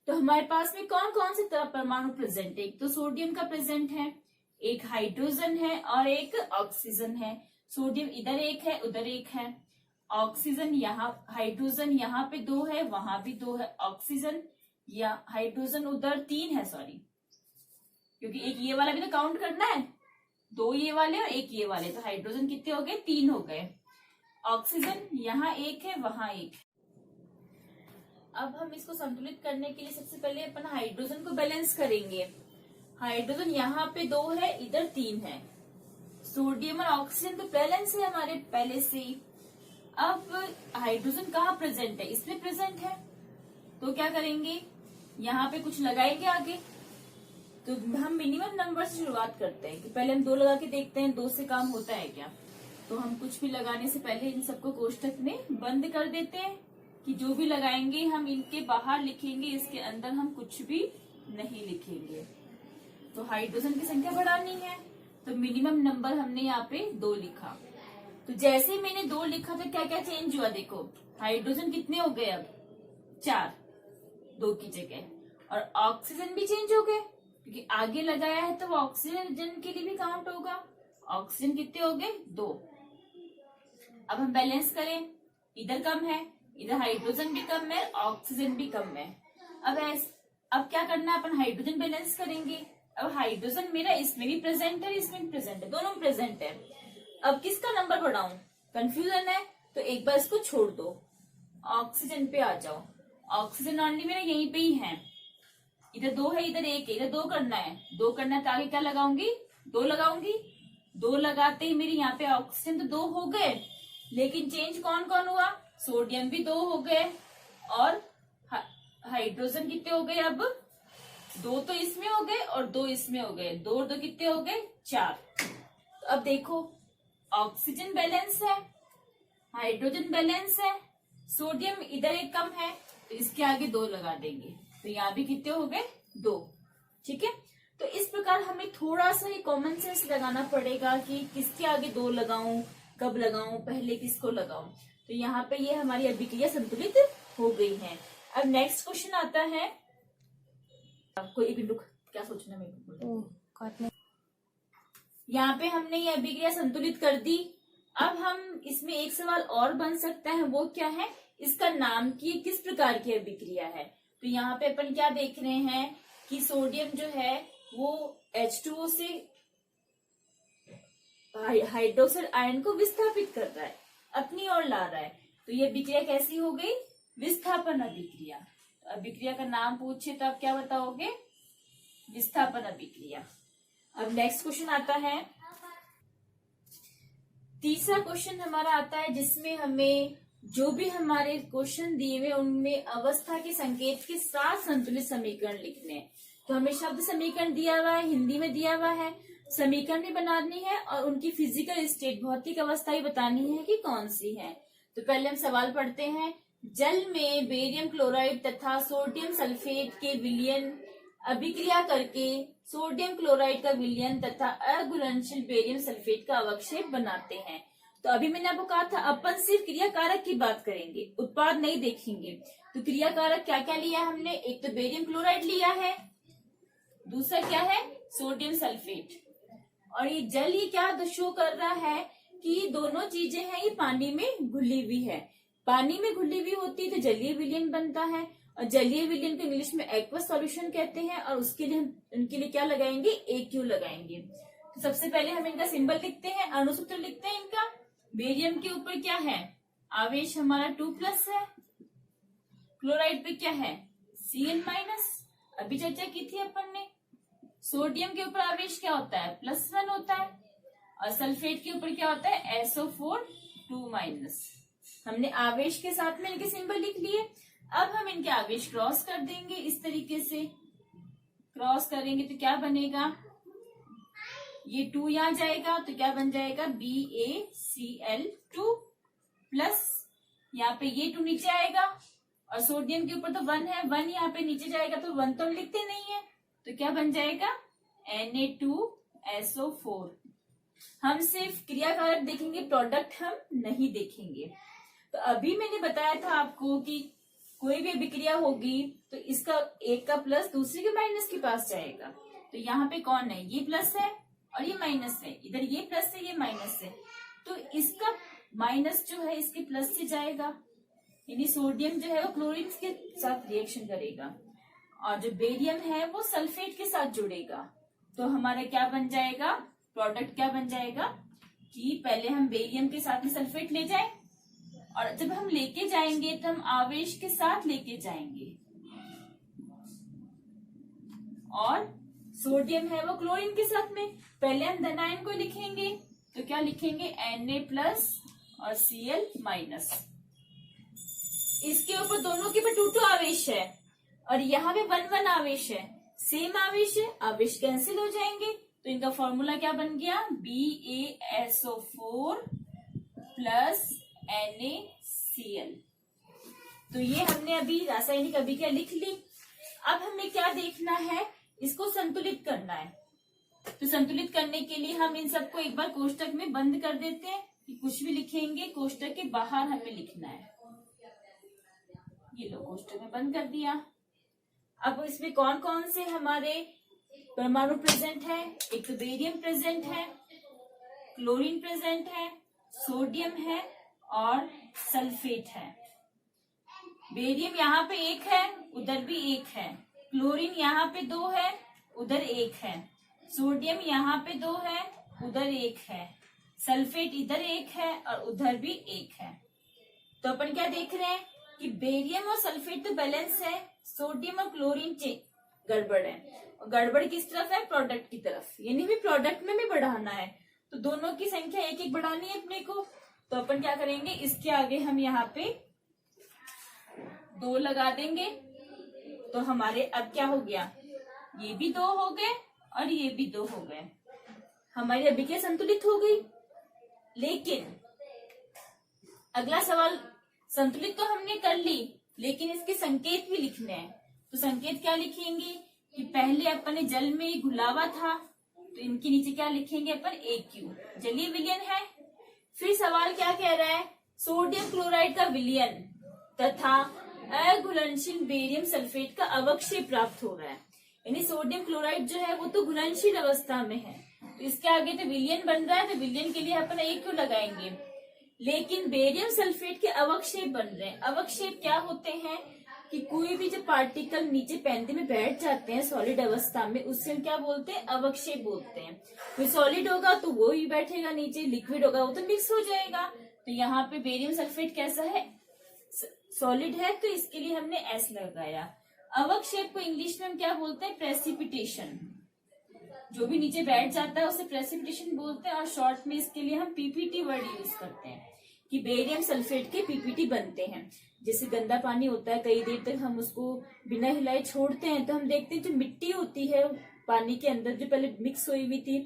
तो हमारे पास में कौन कौन से परमाणु प्रेजेंट है, एक तो सोडियम का प्रेजेंट है, एक हाइड्रोजन है और एक ऑक्सीजन है। सोडियम इधर एक है उधर एक है, ऑक्सीजन यहाँ, हाइड्रोजन यहाँ पे 2 है वहां भी 2 है, ऑक्सीजन या हाइड्रोजन उधर 3 है, सॉरी क्योंकि एक ये वाला भी तो काउंट करना है, 2 ये वाले और एक ये वाले, तो हाइड्रोजन कितने हो गए, 3 हो गए। ऑक्सीजन यहाँ 1 है वहां 1 है। अब हम इसको संतुलित करने के लिए सबसे पहले अपन हाइड्रोजन को बैलेंस करेंगे। हाइड्रोजन यहाँ पे 2 है इधर 3 है, सोडियम और ऑक्सीजन तो बैलेंस है हमारे पहले से ही। अब हाइड्रोजन कहाँ प्रेजेंट है, इसमें प्रेजेंट है, तो क्या करेंगे, यहाँ पे कुछ लगाएंगे आगे। तो हम मिनिमम नंबर से शुरुआत करते हैं कि पहले हम 2 लगा के देखते हैं 2 से काम होता है क्या। तो हम कुछ भी लगाने से पहले इन सबको कोष्टक में बंद कर देते हैं कि जो भी लगाएंगे हम इनके बाहर लिखेंगे, इसके अंदर हम कुछ भी नहीं लिखेंगे। तो हाइड्रोजन की संख्या बढ़ानी है तो मिनिमम नंबर हमने यहाँ पे 2 लिखा। तो जैसे ही मैंने 2 लिखा तो क्या क्या चेंज हुआ, देखो हाइड्रोजन कितने हो गए, अब 4 2 की जगह, और ऑक्सीजन भी चेंज हो गए क्योंकि आगे लगाया है तो वो ऑक्सीजन के लिए भी काउंट होगा। ऑक्सीजन कितने हो गए, 2। अब हम बैलेंस करें, इधर कम है, इधर हाइड्रोजन भी कम है, ऑक्सीजन भी कम है। अब क्या करना है, अपन हाइड्रोजन बैलेंस करेंगे। अब हाइड्रोजन मेरा इसमें भी प्रेजेंट है इसमें भी प्रेजेंट है, दोनों में प्रेजेंट है। अब किसका नंबर बढ़ाऊं, कंफ्यूजन है, तो एक बार इसको छोड़ दो, ऑक्सीजन पे आ जाओ। ऑक्सीजन ऑनली मेरा यहीं पे ही है, इधर 2 है इधर 1 है, इधर 2 करना है, 2 करना है तो आगे क्या लगाऊंगी, 2 लगाऊंगी। 2 लगाते ही मेरे यहाँ पे ऑक्सीजन तो 2 हो गए, लेकिन चेंज कौन कौन हुआ, सोडियम भी 2 हो गए और हाइड्रोजन कितने हो गए, अब 2 तो इसमें हो गए और 2 इसमें हो गए, 2 और 2 कितने हो गए, 4। तो अब देखो ऑक्सीजन बैलेंस है, हाइड्रोजन बैलेंस है, सोडियम इधर एक कम है तो इसके आगे 2 लगा देंगे, तो यहाँ भी कितने हो गए, 2। ठीक है, तो इस प्रकार हमें थोड़ा सा ही कॉमन सेंस लगाना पड़ेगा कि किसके आगे 2 लगाऊं, कब लगाऊं, पहले किसको लगाऊं। तो यहाँ पे ये हमारी अभिक्रिया संतुलित हो गई है। अब नेक्स्ट क्वेश्चन आता है, आपको एक मिनट क्या सोचना मेरे, यहाँ पे हमने ये अभिक्रिया संतुलित कर दी। अब हम इसमें एक सवाल और बन सकता है, वो क्या है, इसका नाम की किस प्रकार की अभिक्रिया है। तो यहाँ पे अपन क्या देख रहे हैं कि सोडियम जो है वो H2O से हाइड्रोक्साइड आयन को विस्थापित कर रहा है, अपनी ओर ला रहा है। तो ये अभिक्रिया कैसी हो गई, विस्थापन अभिक्रिया। तो अभिक्रिया का नाम पूछे तो आप क्या बताओगे, विस्थापन अभिक्रिया। अब नेक्स्ट क्वेश्चन आता है, तीसरा क्वेश्चन हमारा आता है जिसमें हमें जो भी हमारे क्वेश्चन दिए हुए उनमें अवस्था के संकेत के साथ संतुलित समीकरण लिखने हैं। तो हमें शब्द समीकरण दिया हुआ है, हिंदी में दिया हुआ है, समीकरण भी बनानी है और उनकी फिजिकल स्टेट भौतिक अवस्था भी बतानी है कि कौन सी है। तो पहले हम सवाल पढ़ते हैं। जल में बेरियम क्लोराइड तथा सोडियम सल्फेट के विलयन अभिक्रिया करके सोडियम क्लोराइड का विलयन तथा अघुलनशील बेरियम सल्फेट का अवक्षेप बनाते हैं। तो अभी मैंने आपको कहा था अपन सिर्फ क्रिया कारक की बात करेंगे, उत्पाद नहीं देखेंगे। तो क्रिया कारक क्या क्या लिया हमने, एक तो बेरियम क्लोराइड लिया है, दूसरा क्या है सोडियम सल्फेट। और ये जल ये क्या शो कर रहा है कि दोनों चीजें हैं ये पानी में घुली हुई है। पानी में घुली हुई होती है तो जलीय विलयन बनता है, और जलीय विलयन को इंग्लिश में एक्वस सॉल्यूशन कहते हैं। और उसके लिए हम उनके लिए क्या लगाएंगे, AQ लगाएंगे। तो सबसे पहले हम इनका सिंबल लिखते हैं, अणुसूत्र लिखते हैं इनका। बेरियम के ऊपर क्या है, आवेश हमारा 2+ है। क्लोराइड पे क्या है Cl-, अभी चर्चा की थी अपन ने। सोडियम के ऊपर आवेश क्या होता है, +1 होता है। और सल्फेट के ऊपर क्या होता है SO4 2-। हमने आवेश के साथ में इनके सिंबल लिख लिए। अब हम इनके आवेश क्रॉस कर देंगे इस तरीके से। क्रॉस करेंगे तो क्या बनेगा, ये 2 यहाँ जाएगा तो क्या बन जाएगा BaCl2 प्लस, यहाँ पे ये 2 नीचे आएगा और सोडियम के ऊपर तो 1 है, 1 यहाँ पे नीचे जाएगा तो 1 तो हम लिखते नहीं है, तो क्या बन जाएगा Na2SO4। हम सिर्फ क्रियाकारक देखेंगे, प्रोडक्ट हम नहीं देखेंगे। तो अभी मैंने बताया था आपको कि कोई भी अभिक्रिया होगी तो इसका एक का प्लस दूसरे के माइनस के पास जाएगा। तो यहाँ पे कौन है, ये प्लस है और ये माइनस है, इधर ये प्लस है ये माइनस है, तो इसका माइनस जो है इसके प्लस से जाएगा, यानी सोडियम जो है वो क्लोरीन के साथ रिएक्शन करेगा और जो बेरियम है वो सल्फेट के साथ जुड़ेगा। तो हमारा क्या बन जाएगा, प्रोडक्ट क्या बन जाएगा कि पहले हम बेरियम के साथ में सल्फेट ले जाए और जब हम लेके जाएंगे तो हम आवेश के साथ लेके जाएंगे, और सोडियम है वो क्लोरीन के साथ में। पहले हम धनायन को लिखेंगे तो क्या लिखेंगे Na+ और Cl-। इसके ऊपर दोनों के ऊपर 2 आवेश है और यहाँ पे 1 आवेश है, सेम आवेश है, आवेश कैंसिल हो जाएंगे। तो इनका फॉर्मूला क्या बन गया, BaSO4 प्लस NaCl। तो ये हमने अभी रासायनिक अभिक्रिया लिख ली। अब हमें क्या देखना है, इसको संतुलित करना है। तो संतुलित करने के लिए हम इन सबको एक बार कोष्टक में बंद कर देते हैं कि कुछ भी लिखेंगे कोष्टक के बाहर हमें लिखना है। ये लो कोष्टक में बंद कर दिया। अब इसमें कौन कौन से हमारे परमाणु प्रेजेंट है, एक तो बेरियम प्रेजेंट है, क्लोरीन प्रेजेंट है, सोडियम है और सल्फेट है। बेरियम यहाँ पे 1 है, उधर भी 1 है, क्लोरीन यहाँ पे 2 है, उधर 1 है, सोडियम यहाँ पे 2 है, उधर 1 है, सल्फेट इधर 1 है और उधर भी 1 है। तो अपन क्या देख रहे हैं कि बेरियम और सल्फेट तो बैलेंस है, सोडियम और क्लोरीन गड़बड़ है। और गड़बड़ किस तरफ है, प्रोडक्ट की तरफ, यानी भी प्रोडक्ट में भी बढ़ाना है। तो दोनों की संख्या 1-1 बढ़ानी है अपने को। तो अपन क्या करेंगे, इसके आगे हम यहाँ पे 2 लगा देंगे। तो हमारे अब क्या हो गया, ये भी 2 हो गए और ये भी 2 हो गए, हमारी अभिक्रिया संतुलित हो गई। लेकिन अगला सवाल, संतुलित तो हमने कर ली लेकिन इसके संकेत भी लिखने हैं। तो संकेत क्या लिखेंगे कि पहले अपन ने जल में घुलावा था तो इनके नीचे क्या लिखेंगे अपन, AQ, जलीय विलयन है। फिर सवाल क्या कह रहा है, सोडियम क्लोराइड का विलयन तथा अघुलनशील बेरियम सल्फेट का अवक्षेप प्राप्त हो रहा है, यानी सोडियम क्लोराइड जो है वो तो घुलनशील अवस्था में है, तो इसके आगे तो विलयन बन रहा है, तो विलयन के लिए अपन AQ लगाएंगे। लेकिन बेरियम सल्फेट के अवक्षेप बन रहे हैं। अवक्षेप क्या होते हैं कि कोई भी जो पार्टिकल नीचे पैंती में बैठ जाते हैं सॉलिड अवस्था में, उससे हम क्या बोलते हैं, अवक्षेप बोलते हैं। कोई सॉलिड होगा तो वो ही बैठेगा नीचे, लिक्विड होगा वो तो मिक्स हो जाएगा। तो यहाँ पे बेरियम सल्फेट कैसा है, सॉलिड है, तो इसके लिए हमने S लगाया। अवक्षेप को इंग्लिश में हम क्या बोलते हैं, प्रेसिपिटेशन। जो भी नीचे बैठ जाता है उसे प्रेसिपिटेशन बोलते हैं और शॉर्ट में इसके लिए हम PPT वर्ड यूज करते हैं। कि बेरियम सल्फेट के पीपीटी बनते हैं। जैसे गंदा पानी होता है, कई देर तक हम उसको बिना हिलाए छोड़ते हैं, तो हम देखते हैं जो मिट्टी होती है पानी के अंदर जो पहले मिक्स हुई हुई थी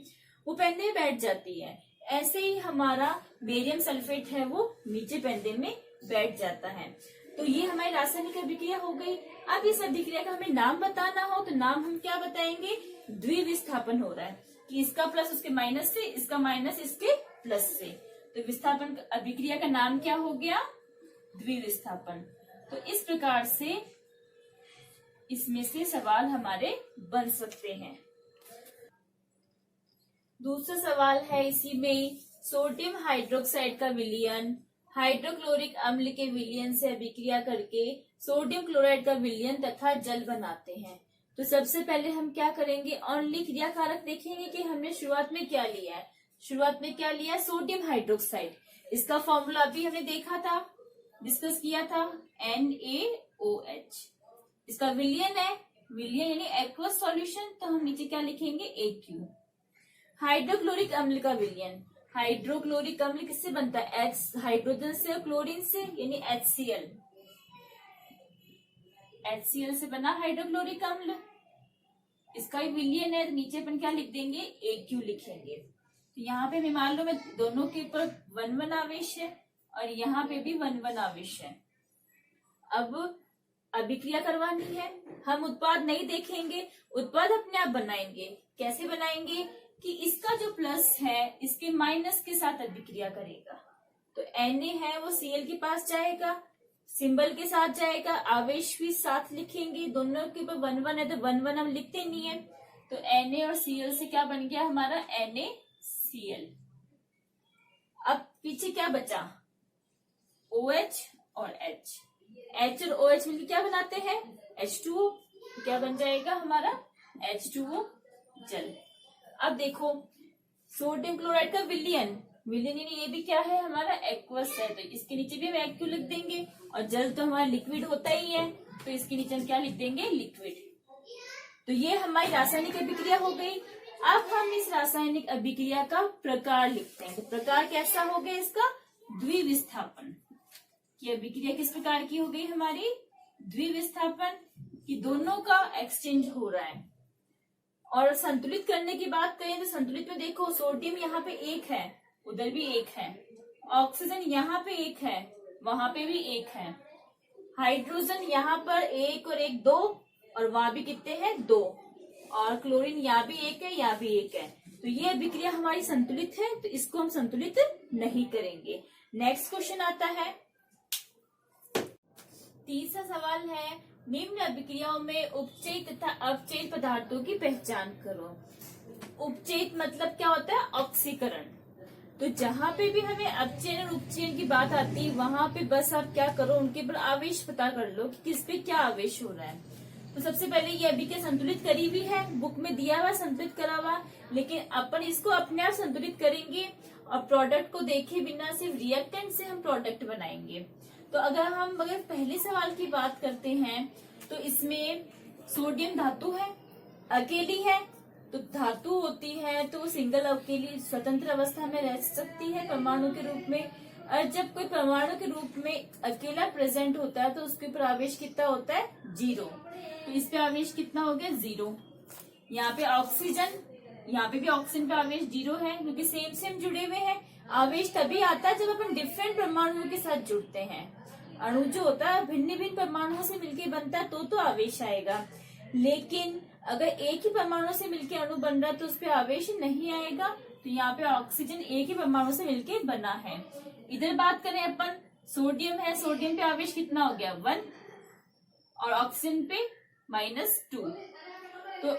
वो पेंदे में बैठ जाती है। ऐसे ही हमारा बेरियम सल्फेट है वो नीचे पेंदे में बैठ जाता है। तो ये हमारी रासायनिक अभिक्रिया हो गई। अब इस अभिक्रिया का हमें नाम बताना हो तो नाम हम क्या बताएंगे, द्विविस्थापन हो रहा है कि इसका प्लस उसके माइनस से, इसका माइनस इसके प्लस से। तो विस्थापन अभिक्रिया का नाम क्या हो गया, द्विविस्थापन। तो इस प्रकार से इसमें से सवाल हमारे बन सकते हैं। दूसरा सवाल है इसी में, सोडियम हाइड्रोक्साइड का विलयन हाइड्रोक्लोरिक अम्ल के विलयन से अभिक्रिया करके सोडियम क्लोराइड का विलयन तथा जल बनाते हैं। तो सबसे पहले हम क्या करेंगे, ओनली क्रियाकारक देखेंगे कि हमने शुरुआत में क्या लिया है। शुरुआत में क्या लिया है, सोडियम हाइड्रोक्साइड। इसका फॉर्मूला अभी हमने देखा था, डिस्कस किया था, NaOH। इसका विलयन है, विलयन यानी एक्वस सॉल्यूशन, तो हम नीचे क्या लिखेंगे, AQ। हाइड्रोक्लोरिक अम्ल का विलयन, हाइड्रोक्लोरिक अम्ल किससे बनता है, H हाइड्रोजन से और क्लोरीन से, यानी HCl। HCl से बना हाइड्रोक्लोरिक अम्ल, इसका विलयन है, तो नीचे अपन क्या लिख देंगे, AQ लिखेंगे। तो यहाँ पे मान लो मैं दोनों के ऊपर 1-1 आवेश है और यहाँ पे भी 1-1 आवेश है। अब अभिक्रिया करवानी है, हम उत्पाद नहीं देखेंगे, उत्पाद अपने आप बनाएंगे। कैसे बनाएंगे कि इसका जो प्लस है इसके माइनस के साथ अभिक्रिया करेगा। तो Na है वो Cl के पास जाएगा, सिंबल के साथ जाएगा, आवेश भी साथ लिखेंगे। दोनों के ऊपर 1-1 है तो 1-1 हम लिखते नहीं है। तो Na और Cl से क्या बन गया हमारा, NaCl। अब पीछे क्या बचा, OH और H। H और OH मिलकर क्या बनाते हैं, H2O। क्या बन जाएगा हमारा, H2O जल। अब देखो सोडियम क्लोराइड का विलयन, विलयन यानी ये भी क्या है हमारा, एक्वस है, तो इसके नीचे भी हम एक्यू लिख देंगे। और जल तो हमारा लिक्विड होता ही है, तो इसके नीचे हम क्या लिख देंगे, लिक्विड। तो ये हमारी रासायनिक अभिक्रिया हो गई। अब हम इस रासायनिक अभिक्रिया का प्रकार लिखते हैं। तो प्रकार कैसा हो गया इसका, द्विविस्थापन की अभिक्रिया किस प्रकार की हो गई हमारी, द्विविस्थापन, कि दोनों का एक्सचेंज हो रहा है। और संतुलित करने की बात करें तो संतुलित में देखो सोडियम यहाँ पे 1 है, उधर भी 1 है, ऑक्सीजन यहाँ पे 1 है, वहां पे भी 1 है, हाइड्रोजन यहाँ पर 1 और 1 2, और वहां भी कितने हैं, 2, और क्लोरीन यहाँ भी 1 है, यहाँ भी 1 है। तो ये अभिक्रिया हमारी संतुलित है, तो इसको हम संतुलित नहीं करेंगे। नेक्स्ट क्वेश्चन आता है, तीसरा सवाल है, निम्न अभिक्रियाओं में उपचयित तथा अपचयित पदार्थों की पहचान करो। उपचयित मतलब क्या होता है, ऑक्सीकरण। तो जहां पे भी हमें अपचयन और उपचयन की बात आती है वहां पे बस आप क्या करो, उनके ऊपर आवेश पता कर लो कि किस पे क्या आवेश हो रहा है। तो सबसे पहले ये अभिक्रिया संतुलित करी हुई है, बुक में दिया हुआ संतुलित करा हुआ, लेकिन अपन इसको अपने आप संतुलित करेंगे और प्रोडक्ट को देखे बिना सिर्फ रिएक्टेंट से हम प्रोडक्ट बनाएंगे। तो अगर पहले सवाल की बात करते हैं तो इसमें सोडियम धातु है, अकेली है, तो धातु होती है तो सिंगल अकेली स्वतंत्र अवस्था में रह सकती है परमाणु के रूप में। और जब कोई परमाणु के रूप में अकेला प्रेजेंट होता है तो उसके ऊपर आवेश कितना होता है, 0। तो इस पे आवेश कितना हो गया, 0। यहाँ पे ऑक्सीजन, यहाँ पे भी ऑक्सीजन पे आवेश 0 है, क्योंकि सेम जुड़े हुए हैं। आवेश तभी आता है जब अपन डिफरेंट परमाणुओं के साथ जुड़ते हैं। अणु जो होता है भिन्न भिन्न परमाणुओं से मिलकर बनता है तो आवेश आएगा, लेकिन अगर एक ही परमाणु से मिलकर अणु बन रहा है तो उस पर आवेश नहीं आएगा। तो यहाँ पे ऑक्सीजन एक ही परमाणु से मिलकर बना है। इधर बात करें अपन, सोडियम है, सोडियम पे आवेश कितना हो गया, 1, और ऑक्सीजन पे -2। तो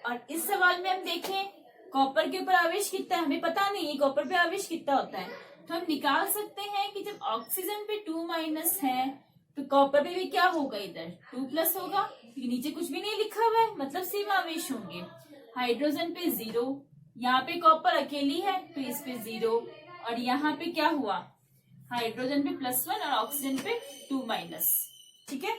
और इस सवाल में हम देखें कॉपर के ऊपर आवेश कितना है, हमें पता नहीं है कॉपर पे आवेश कितना होता है, तो हम निकाल सकते हैं कि जब ऑक्सीजन पे 2- है तो कॉपर पे भी क्या होगा, इधर 2+ होगा, क्योंकि नीचे कुछ भी नहीं लिखा हुआ है, मतलब सेम आवेश होंगे। हाइड्रोजन पे 0, यहाँ पे कॉपर अकेली है तो इस पे 0, और यहाँ पे क्या हुआ, हाइड्रोजन पे +1 और ऑक्सीजन पे 2-। ठीक है।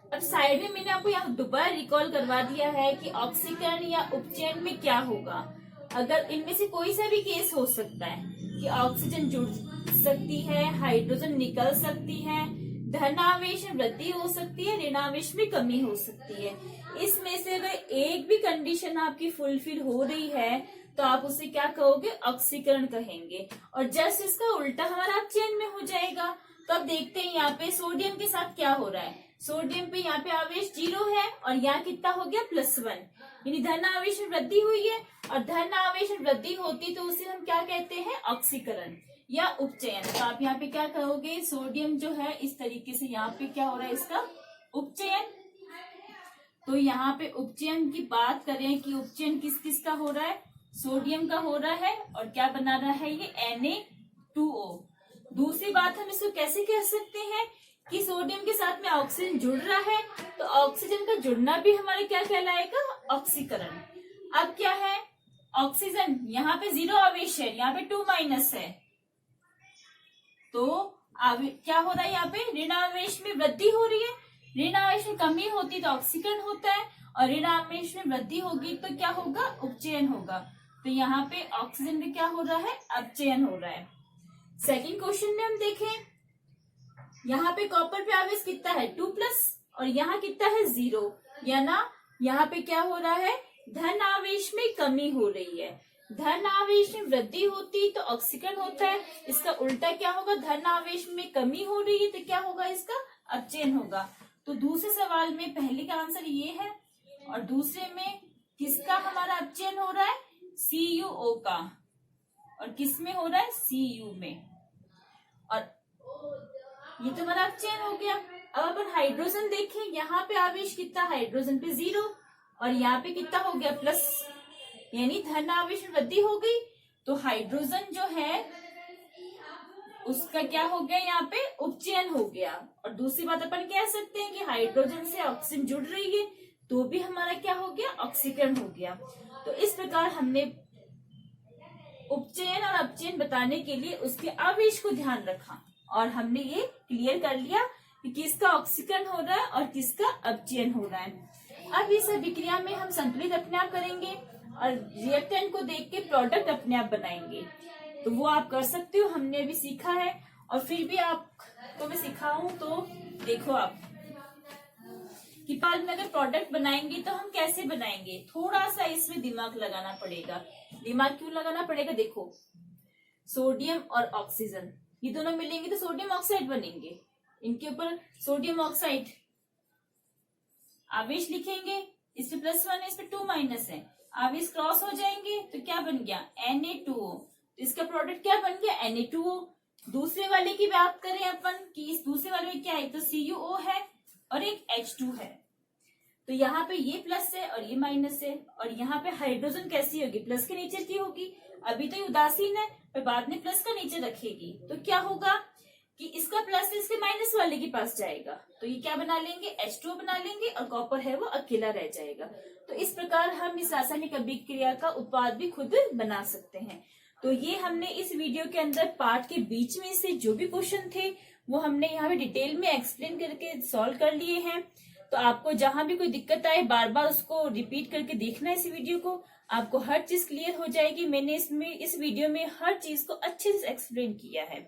अब साइड में मैंने आपको यहाँ दोबारा रिकॉल करवा दिया है कि ऑक्सीकरण या उपचयन में क्या होगा। अगर इनमें से कोई सा भी केस हो सकता है कि ऑक्सीजन जुड़ सकती है, हाइड्रोजन निकल सकती है, धनावेश में वृद्धि हो सकती है, ऋणावेश में कमी हो सकती है। इसमें से अगर एक भी कंडीशन आपकी फुलफिल हो रही है तो आप उसे क्या कहोगे, ऑक्सीकरण कहेंगे। और जस्ट इसका उल्टा हमारा अपचयन में हो जाएगा। तो अब देखते हैं यहाँ पे सोडियम के साथ क्या हो रहा है। सोडियम पे यहाँ पे आवेश 0 है और यहाँ कितना हो गया, +1, यानी धन आवेश में वृद्धि हुई है। और धन आवेश में वृद्धि होती तो उसे हम क्या कहते हैं, ऑक्सीकरण या उपचयन। तो आप यहाँ पे क्या कहोगे, सोडियम जो है इस तरीके से यहाँ पे क्या हो रहा है, इसका उपचयन। तो यहाँ पे उपचयन की बात करें कि उपचयन किस किस का हो रहा है, सोडियम का हो रहा है और क्या बना रहा है, ये Na2O। दूसरी बात हम इसको कैसे कह सकते हैं कि सोडियम के साथ में ऑक्सीजन जुड़ रहा है, तो ऑक्सीजन का जुड़ना भी हमारे क्या कहलाएगा, ऑक्सीकरण। अब क्या है, ऑक्सीजन यहाँ पे 0 आवेश है, यहाँ पे 2- है, तो क्या हो रहा है, यहाँ पे ऋणावेश में वृद्धि हो रही है। ऋणावेश में कमी होती तो ऑक्सीकरण होता है और ऋणावेश में वृद्धि होगी तो क्या होगा, उपचयन होगा। तो यहाँ पे ऑक्सीजन में क्या हो रहा है, अपचयन हो रहा है। सेकंड क्वेश्चन में हम देखें, यहाँ पे कॉपर पे आवेश कितना है, 2+ और यहाँ कितना है, 0, या ना यहाँ पे क्या हो रहा है, धन आवेश में कमी हो रही है। धन आवेश में वृद्धि होती तो ऑक्सीकरण होता है, इसका उल्टा क्या होगा, धन आवेश में कमी हो रही है तो क्या होगा, इसका अपचयन होगा। तो दूसरे सवाल में पहले का आंसर ये है और दूसरे में किसका हमारा अपचयन हो रहा है, CuO का, और किस में हो रहा है, Cu में। और ये तो हमारा अपचयन हो गया। अब अपन हाइड्रोजन देखें, यहाँ पे आवेश कितना, हाइड्रोजन पे 0 और यहाँ पे कितना हो गया, प्लस, यानी धन आवेश में वृद्धि हो गई। तो हाइड्रोजन जो है उसका क्या हो गया, यहाँ पे उपचयन हो गया। और दूसरी बात अपन कह सकते हैं कि हाइड्रोजन से ऑक्सीजन जुड़ रही है तो भी हमारा क्या हो गया, ऑक्सीकरण हो गया। तो इस प्रकार हमने उपचयन और अपचयन बताने के लिए उसके आवेश को ध्यान रखा और हमने ये क्लियर कर लिया कि किसका ऑक्सीकरण हो रहा है और किसका अपचयन हो रहा है। अब इस अभिक्रिया में हम संतुलित अपने आप करेंगे और रिएक्टेंट को देख के प्रोडक्ट अपने आप बनाएंगे। तो वो आप कर सकते हो, हमने अभी सीखा है। और फिर भी आपको मैं सिखाऊं तो देखो आप कि बाद में अगर प्रोडक्ट बनाएंगे तो हम कैसे बनाएंगे, थोड़ा सा इसमें दिमाग लगाना पड़ेगा। दिमाग क्यों लगाना पड़ेगा, देखो सोडियम और ऑक्सीजन ये दोनों मिलेंगे तो सोडियम ऑक्साइड बनेंगे। इनके ऊपर सोडियम ऑक्साइड आवेश लिखेंगे, इस पे +1 है, इस पे 2- है, आवेश क्रॉस हो जाएंगे तो क्या बन गया, Na2O। तो इसका प्रोडक्ट क्या बन गया, Na2O। दूसरे वाले की बात करें अपन कि इस दूसरे वाले में क्या है, तो CuO है और एक H2 है। तो यहाँ पे ये प्लस है और ये माइनस है। और यहाँ पे हाइड्रोजन कैसी होगी, प्लस के नेचर की होगी। अभी तो ये उदासीन है पर बाद में प्लस का नेचर रखेगी तो क्या होगा कि इसका प्लस इसके माइनस वाले के पास जाएगा तो ये क्या बना लेंगे, H2O बना लेंगे और कॉपर है वो अकेला रह जाएगा। तो इस प्रकार हम इस रासायनिक अभिक्रिया का उत्पाद भी खुद बना सकते हैं। तो ये हमने इस वीडियो के अंदर पार्ट के बीच में से जो भी क्वेश्चन थे वो हमने यहाँ पे डिटेल में एक्सप्लेन करके सॉल्व कर लिए हैं। तो आपको जहां भी कोई दिक्कत आए बार बार उसको रिपीट करके देखना है इस वीडियो को, आपको हर चीज क्लियर हो जाएगी। मैंने इस वीडियो में हर चीज को अच्छे से एक्सप्लेन किया है,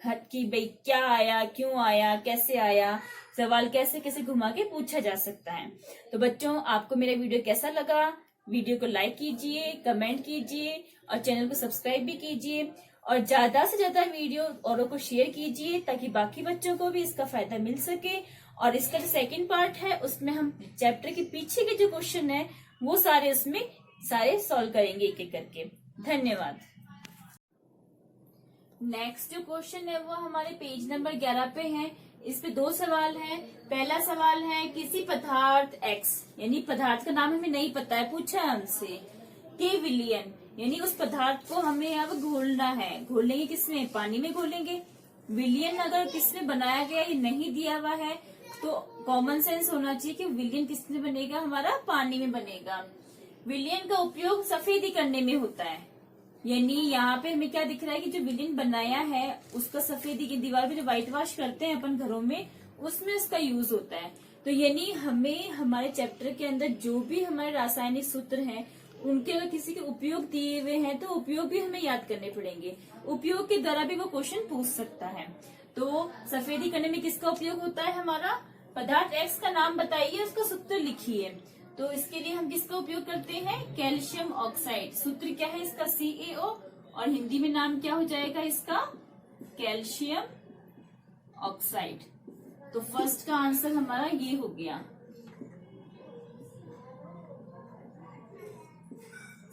हर कि भाई क्या आया, क्यों आया, कैसे आया, सवाल कैसे कैसे घुमा के पूछा जा सकता है। तो बच्चों आपको मेरा वीडियो कैसा लगा, वीडियो को लाइक कीजिए, कमेंट कीजिए और चैनल को सब्सक्राइब भी कीजिए और ज्यादा से ज्यादा वीडियो औरों को शेयर कीजिए ताकि बाकी बच्चों को भी इसका फायदा मिल सके। और इसका जो सेकंड पार्ट है उसमें हम चैप्टर के पीछे के जो क्वेश्चन है वो सारे उसमें सारे सॉल्व करेंगे एक एक करके। धन्यवाद। नेक्स्ट जो क्वेश्चन है वो हमारे पेज नंबर 11 पे है। इस पे 2 सवाल हैं। पहला सवाल है किसी पदार्थ X यानी पदार्थ का नाम हमें नहीं पता है, पूछा है हमसे के विलयन यानी उस पदार्थ को हमें अब घोलना है। घोलेंगे किसमें, पानी में घोलेंगे। विलयन अगर किसने बनाया गया ये नहीं दिया हुआ है तो कॉमन सेंस होना चाहिए कि विलयन किसने बनेगा, हमारा पानी में बनेगा। विलयन का उपयोग सफेदी करने में होता है, यानी यहाँ पे हमें क्या दिख रहा है कि जो विलयन बनाया है उसका सफेदी की दीवार पे जो व्हाइट वॉश करते हैं अपन घरों में उसमें उसका यूज होता है। तो यानी हमें हमारे चैप्टर के अंदर जो भी हमारे रासायनिक सूत्र हैं उनके अगर किसी के उपयोग दिए हुए हैं तो उपयोग भी हमें याद करने पड़ेंगे। उपयोग के द्वारा भी वो क्वेश्चन पूछ सकता है। तो सफेदी करने में किसका उपयोग होता है हमारा? पदार्थ एक्स का नाम बताइए, उसका सूत्र लिखिए। तो इसके लिए हम किसका उपयोग करते हैं? Calcium oxide. सूत्र क्या है इसका? CaO, और हिंदी में नाम क्या हो जाएगा इसका? Calcium oxide. तो फर्स्ट का आंसर हमारा ये हो गया।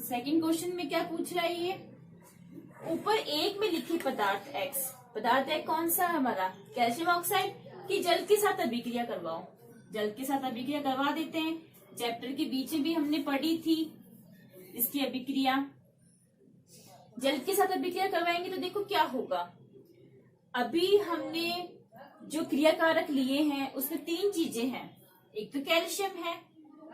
सेकंड क्वेश्चन में क्या पूछ रहा है ये? ऊपर एक में लिखी पदार्थ एक्स, पदार्थ एक्स कौन सा है हमारा? कैल्शियम ऑक्साइड, की जल के साथ अभिक्रिया करवाओ। जल के साथ अभिक्रिया करवा देते हैं। चैप्टर के बीच में भी हमने पढ़ी थी इसकी अभिक्रिया। जल के साथ अभिक्रिया करवाएंगे तो देखो क्या होगा। अभी हमने जो क्रियाकारक लिए हैं उसमें 3 चीजें हैं। एक तो कैल्शियम है,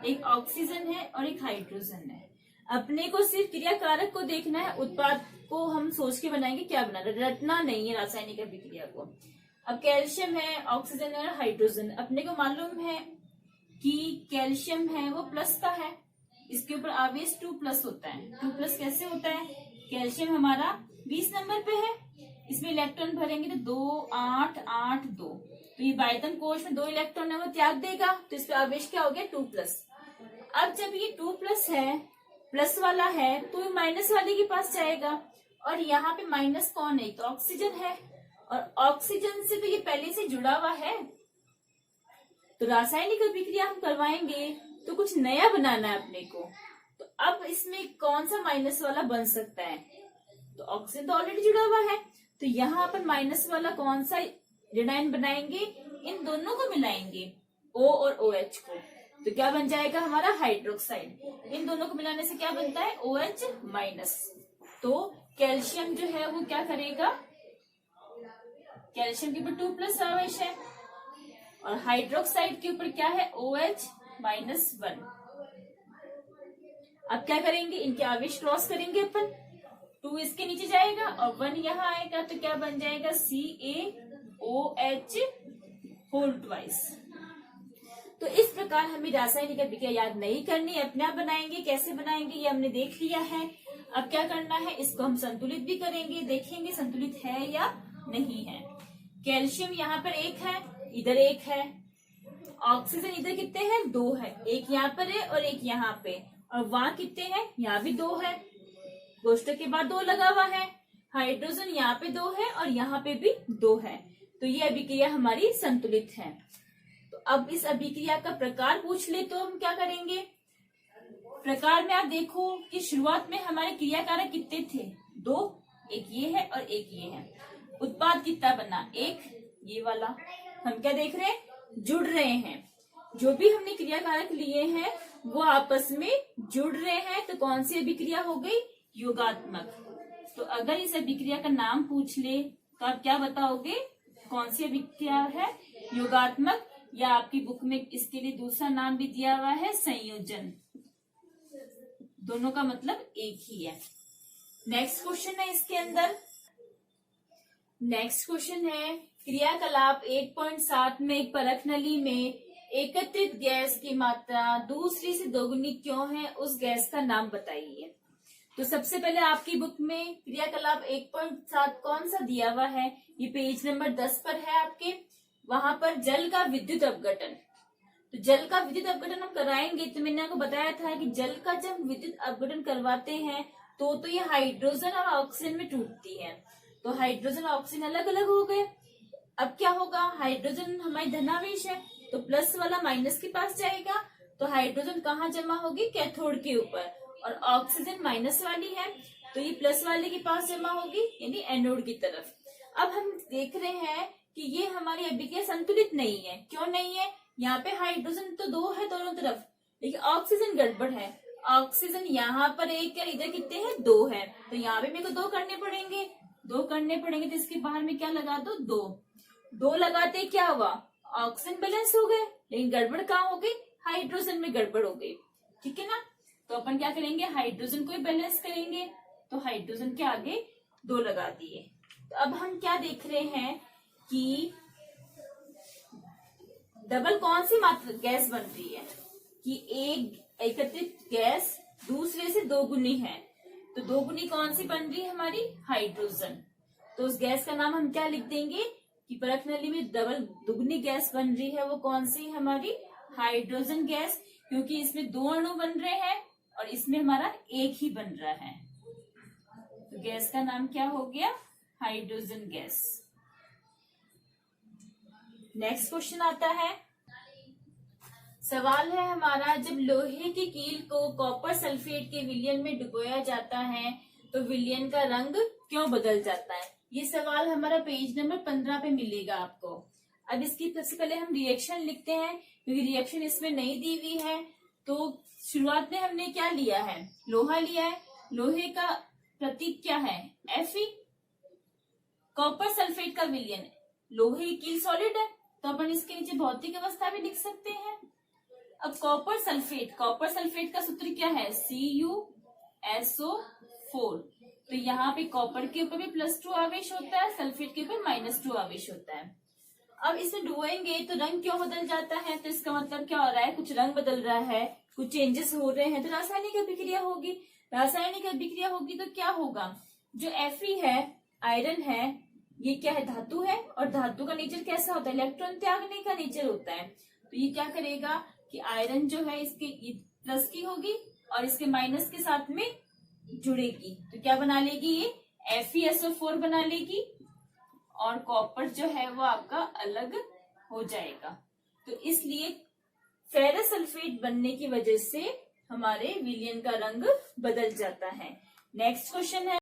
एक ऑक्सीजन है और एक हाइड्रोजन है। अपने को सिर्फ क्रियाकारक को देखना है, उत्पाद को हम सोच के बनाएंगे क्या बना, रटना नहीं है रासायनिक अभिक्रिया को। अब कैल्शियम है, ऑक्सीजन है और हाइड्रोजन। अपने को मालूम है कि कैल्शियम है वो प्लस का है, इसके ऊपर आवेश 2+ होता है। 2+ कैसे होता है? कैल्शियम हमारा 20 नंबर पे है, इसमें इलेक्ट्रॉन भरेंगे तो 2 8 8 2, तो ये बाइतम कोश में 2 इलेक्ट्रॉन है वो त्याग देगा, तो इस पे आवेश क्या हो गया? 2+। अब जब ये 2+ है, प्लस वाला है, तो माइनस वाले के पास जाएगा। और यहाँ पे माइनस कौन है? तो ऑक्सीजन है, और ऑक्सीजन से तो ये पहले से जुड़ा हुआ है। तो रासायनिक अभिक्रिया हम करवाएंगे तो कुछ नया बनाना है अपने को। तो अब इसमें कौन सा माइनस वाला बन सकता है? तो ऑक्सीजन तो ऑलरेडी जुड़ा हुआ है, तो यहाँ पर माइनस वाला कौन सा रेडाइन बनाएंगे? इन दोनों को मिलाएंगे, O और OH को, तो क्या बन जाएगा हमारा? हाइड्रोक्साइड। इन दोनों को मिलाने से क्या बनता है? OH-। तो कैल्शियम जो है वो क्या करेगा? कैल्शियम के ऊपर 2+ आवेश है, और हाइड्रोक्साइड के ऊपर क्या है? OH-1। अब क्या करेंगे? इनके आवेश क्रॉस करेंगे अपन, 2 इसके नीचे जाएगा और 1 यहाँ आएगा, तो क्या बन जाएगा? CaOH whole twice. तो इस प्रकार हमें रासायनिक अभिक्रिया याद नहीं करनी, अपने आप बनाएंगे। कैसे बनाएंगे ये हमने देख लिया है। अब क्या करना है? इसको हम संतुलित भी करेंगे, देखेंगे संतुलित है या नहीं है। कैल्शियम यहाँ पर 1 है, इधर 1 है। ऑक्सीजन इधर कितने हैं? 2 है, एक यहाँ पर है और एक यहाँ पे, और वहां कितने हैं? यहाँ भी 2 है, कोष्टक के बाद 2 लगा हुआ है। हाइड्रोजन यहाँ पे 2 है और यहाँ पे भी 2 है, तो ये अभिक्रिया हमारी संतुलित है। तो अब इस अभिक्रिया का प्रकार पूछ ले तो हम क्या करेंगे? प्रकार में आप देखो कि शुरुआत में हमारे क्रियाकारक कितने थे? 2, एक ये है और एक ये है। उत्पाद कितना बना? 1, ये वाला। हम क्या देख रहे हैं? जुड़ रहे हैं। जो भी हमने क्रियाकारक लिए हैं वो आपस में जुड़ रहे हैं, तो कौन सी अभिक्रिया हो गई? योगात्मक। तो अगर इस अभिक्रिया का नाम पूछ ले तो आप क्या बताओगे? कौन सी अभिक्रिया है? योगात्मक, या आपकी बुक में इसके लिए दूसरा नाम भी दिया हुआ है, संयोजन। दोनों का मतलब एक ही है। नेक्स्ट क्वेश्चन है इसके अंदर। नेक्स्ट क्वेश्चन है, क्रियाकलाप 1.7 में एक परख नली में एकत्रित गैस की मात्रा दूसरी से दोगुनी क्यों है? उस गैस का नाम बताइए। तो सबसे पहले आपकी बुक में क्रियाकलाप 1.7 कौन सा दिया हुआ है? ये पेज नंबर 10 पर है आपके। वहां पर जल का विद्युत अपघटन, तो जल का विद्युत अपघटन हम कराएंगे। तो मैंने आपको बताया था कि जल का जब विद्युत अपघटन करवाते हैं तो ये हाइड्रोजन और ऑक्सीजन में टूटती है। तो हाइड्रोजन और ऑक्सीजन अलग अलग हो गए। अब क्या होगा? हाइड्रोजन हमारी धनावेश है, तो प्लस वाला माइनस के पास जाएगा, तो हाइड्रोजन कहाँ जमा होगी? कैथोड के ऊपर, और ऑक्सीजन माइनस वाली है तो ये प्लस वाले के पास जमा होगी, यानी एनोड की तरफ। अब हम देख रहे हैं कि ये हमारी अभिक्रिया संतुलित नहीं है। क्यों नहीं है? यहाँ पे हाइड्रोजन तो 2 है दोनों तरफ, लेकिन ऑक्सीजन गड़बड़ है। ऑक्सीजन यहाँ पर 1 है, इधर कितने हैं? 2 है, तो यहाँ पे मेरे को 2 करने पड़ेंगे। 2 करने पड़ेंगे तो इसके बाहर में क्या लगा दो? 2 लगाते क्या हुआ? ऑक्सीजन बैलेंस हो गए, लेकिन गड़बड़ कहाँ हो गई? हाइड्रोजन में गड़बड़ हो गई। ठीक है ना? तो अपन क्या करेंगे? हाइड्रोजन को ही बैलेंस करेंगे, तो हाइड्रोजन के आगे 2 लगा दिए। तो अब हम क्या देख रहे हैं कि डबल कौन सी मात्रा गैस बन रही है? कि एक एकत्रित गैस दूसरे से दोगुनी है, तो दोगुनी कौन सी बन रही है हमारी? हाइड्रोजन। तो उस गैस का नाम हम क्या लिख देंगे कि परख नली में दुगनी गैस बन रही है, वो कौन सी हमारी? हाइड्रोजन गैस, क्योंकि इसमें 2 अणु बन रहे हैं और इसमें हमारा एक ही बन रहा है। तो गैस का नाम क्या हो गया? Hydrogen gas. नेक्स्ट क्वेश्चन आता है, सवाल है हमारा, जब लोहे की कील को कॉपर सल्फेट के विलयन में डुबोया जाता है तो विलयन का रंग क्यों बदल जाता है? ये सवाल हमारा पेज नंबर 15 पे मिलेगा आपको। अब इसकी सबसे पहले हम रिएक्शन लिखते हैं, क्योंकि रिएक्शन इसमें नहीं दी हुई है। तो शुरुआत में हमने क्या लिया है? लोहा लिया है। लोहे का प्रतीक क्या है? Fe। कॉपर सल्फेट का विलयन, लोहे की कील सॉलिड है तो अपन इसके नीचे भौतिक अवस्था भी लिख सकते हैं। अब कॉपर सल्फेट का सूत्र क्या है? CuSO4। तो यहाँ पे कॉपर के ऊपर भी +2 आवेश होता है, सल्फेट के ऊपर -2 आवेश होता है। अब इसे डुबोएंगे तो रंग क्यों बदल जाता है? तो इसका मतलब क्या हो रहा है? कुछ रंग बदल रहा है, कुछ चेंजेस हो रहे हैं, तो रासायनिक अभिक्रिया होगी। रासायनिक अभिक्रिया होगी तो क्या होगा? जो Fe है, आयरन है, ये क्या है? धातु है, और धातु का नेचर कैसा होता है? इलेक्ट्रॉन त्यागने का नेचर होता है। तो ये क्या करेगा कि आयरन जो है इसके प्लस की होगी और इसके माइनस के साथ में जुड़ेगी, तो क्या बना लेगी? ये FeSO4 बना लेगी, और कॉपर जो है वो आपका अलग हो जाएगा। तो इसलिए फेरस सल्फेट बनने की वजह से हमारे विलयन का रंग बदल जाता है। नेक्स्ट क्वेश्चन है,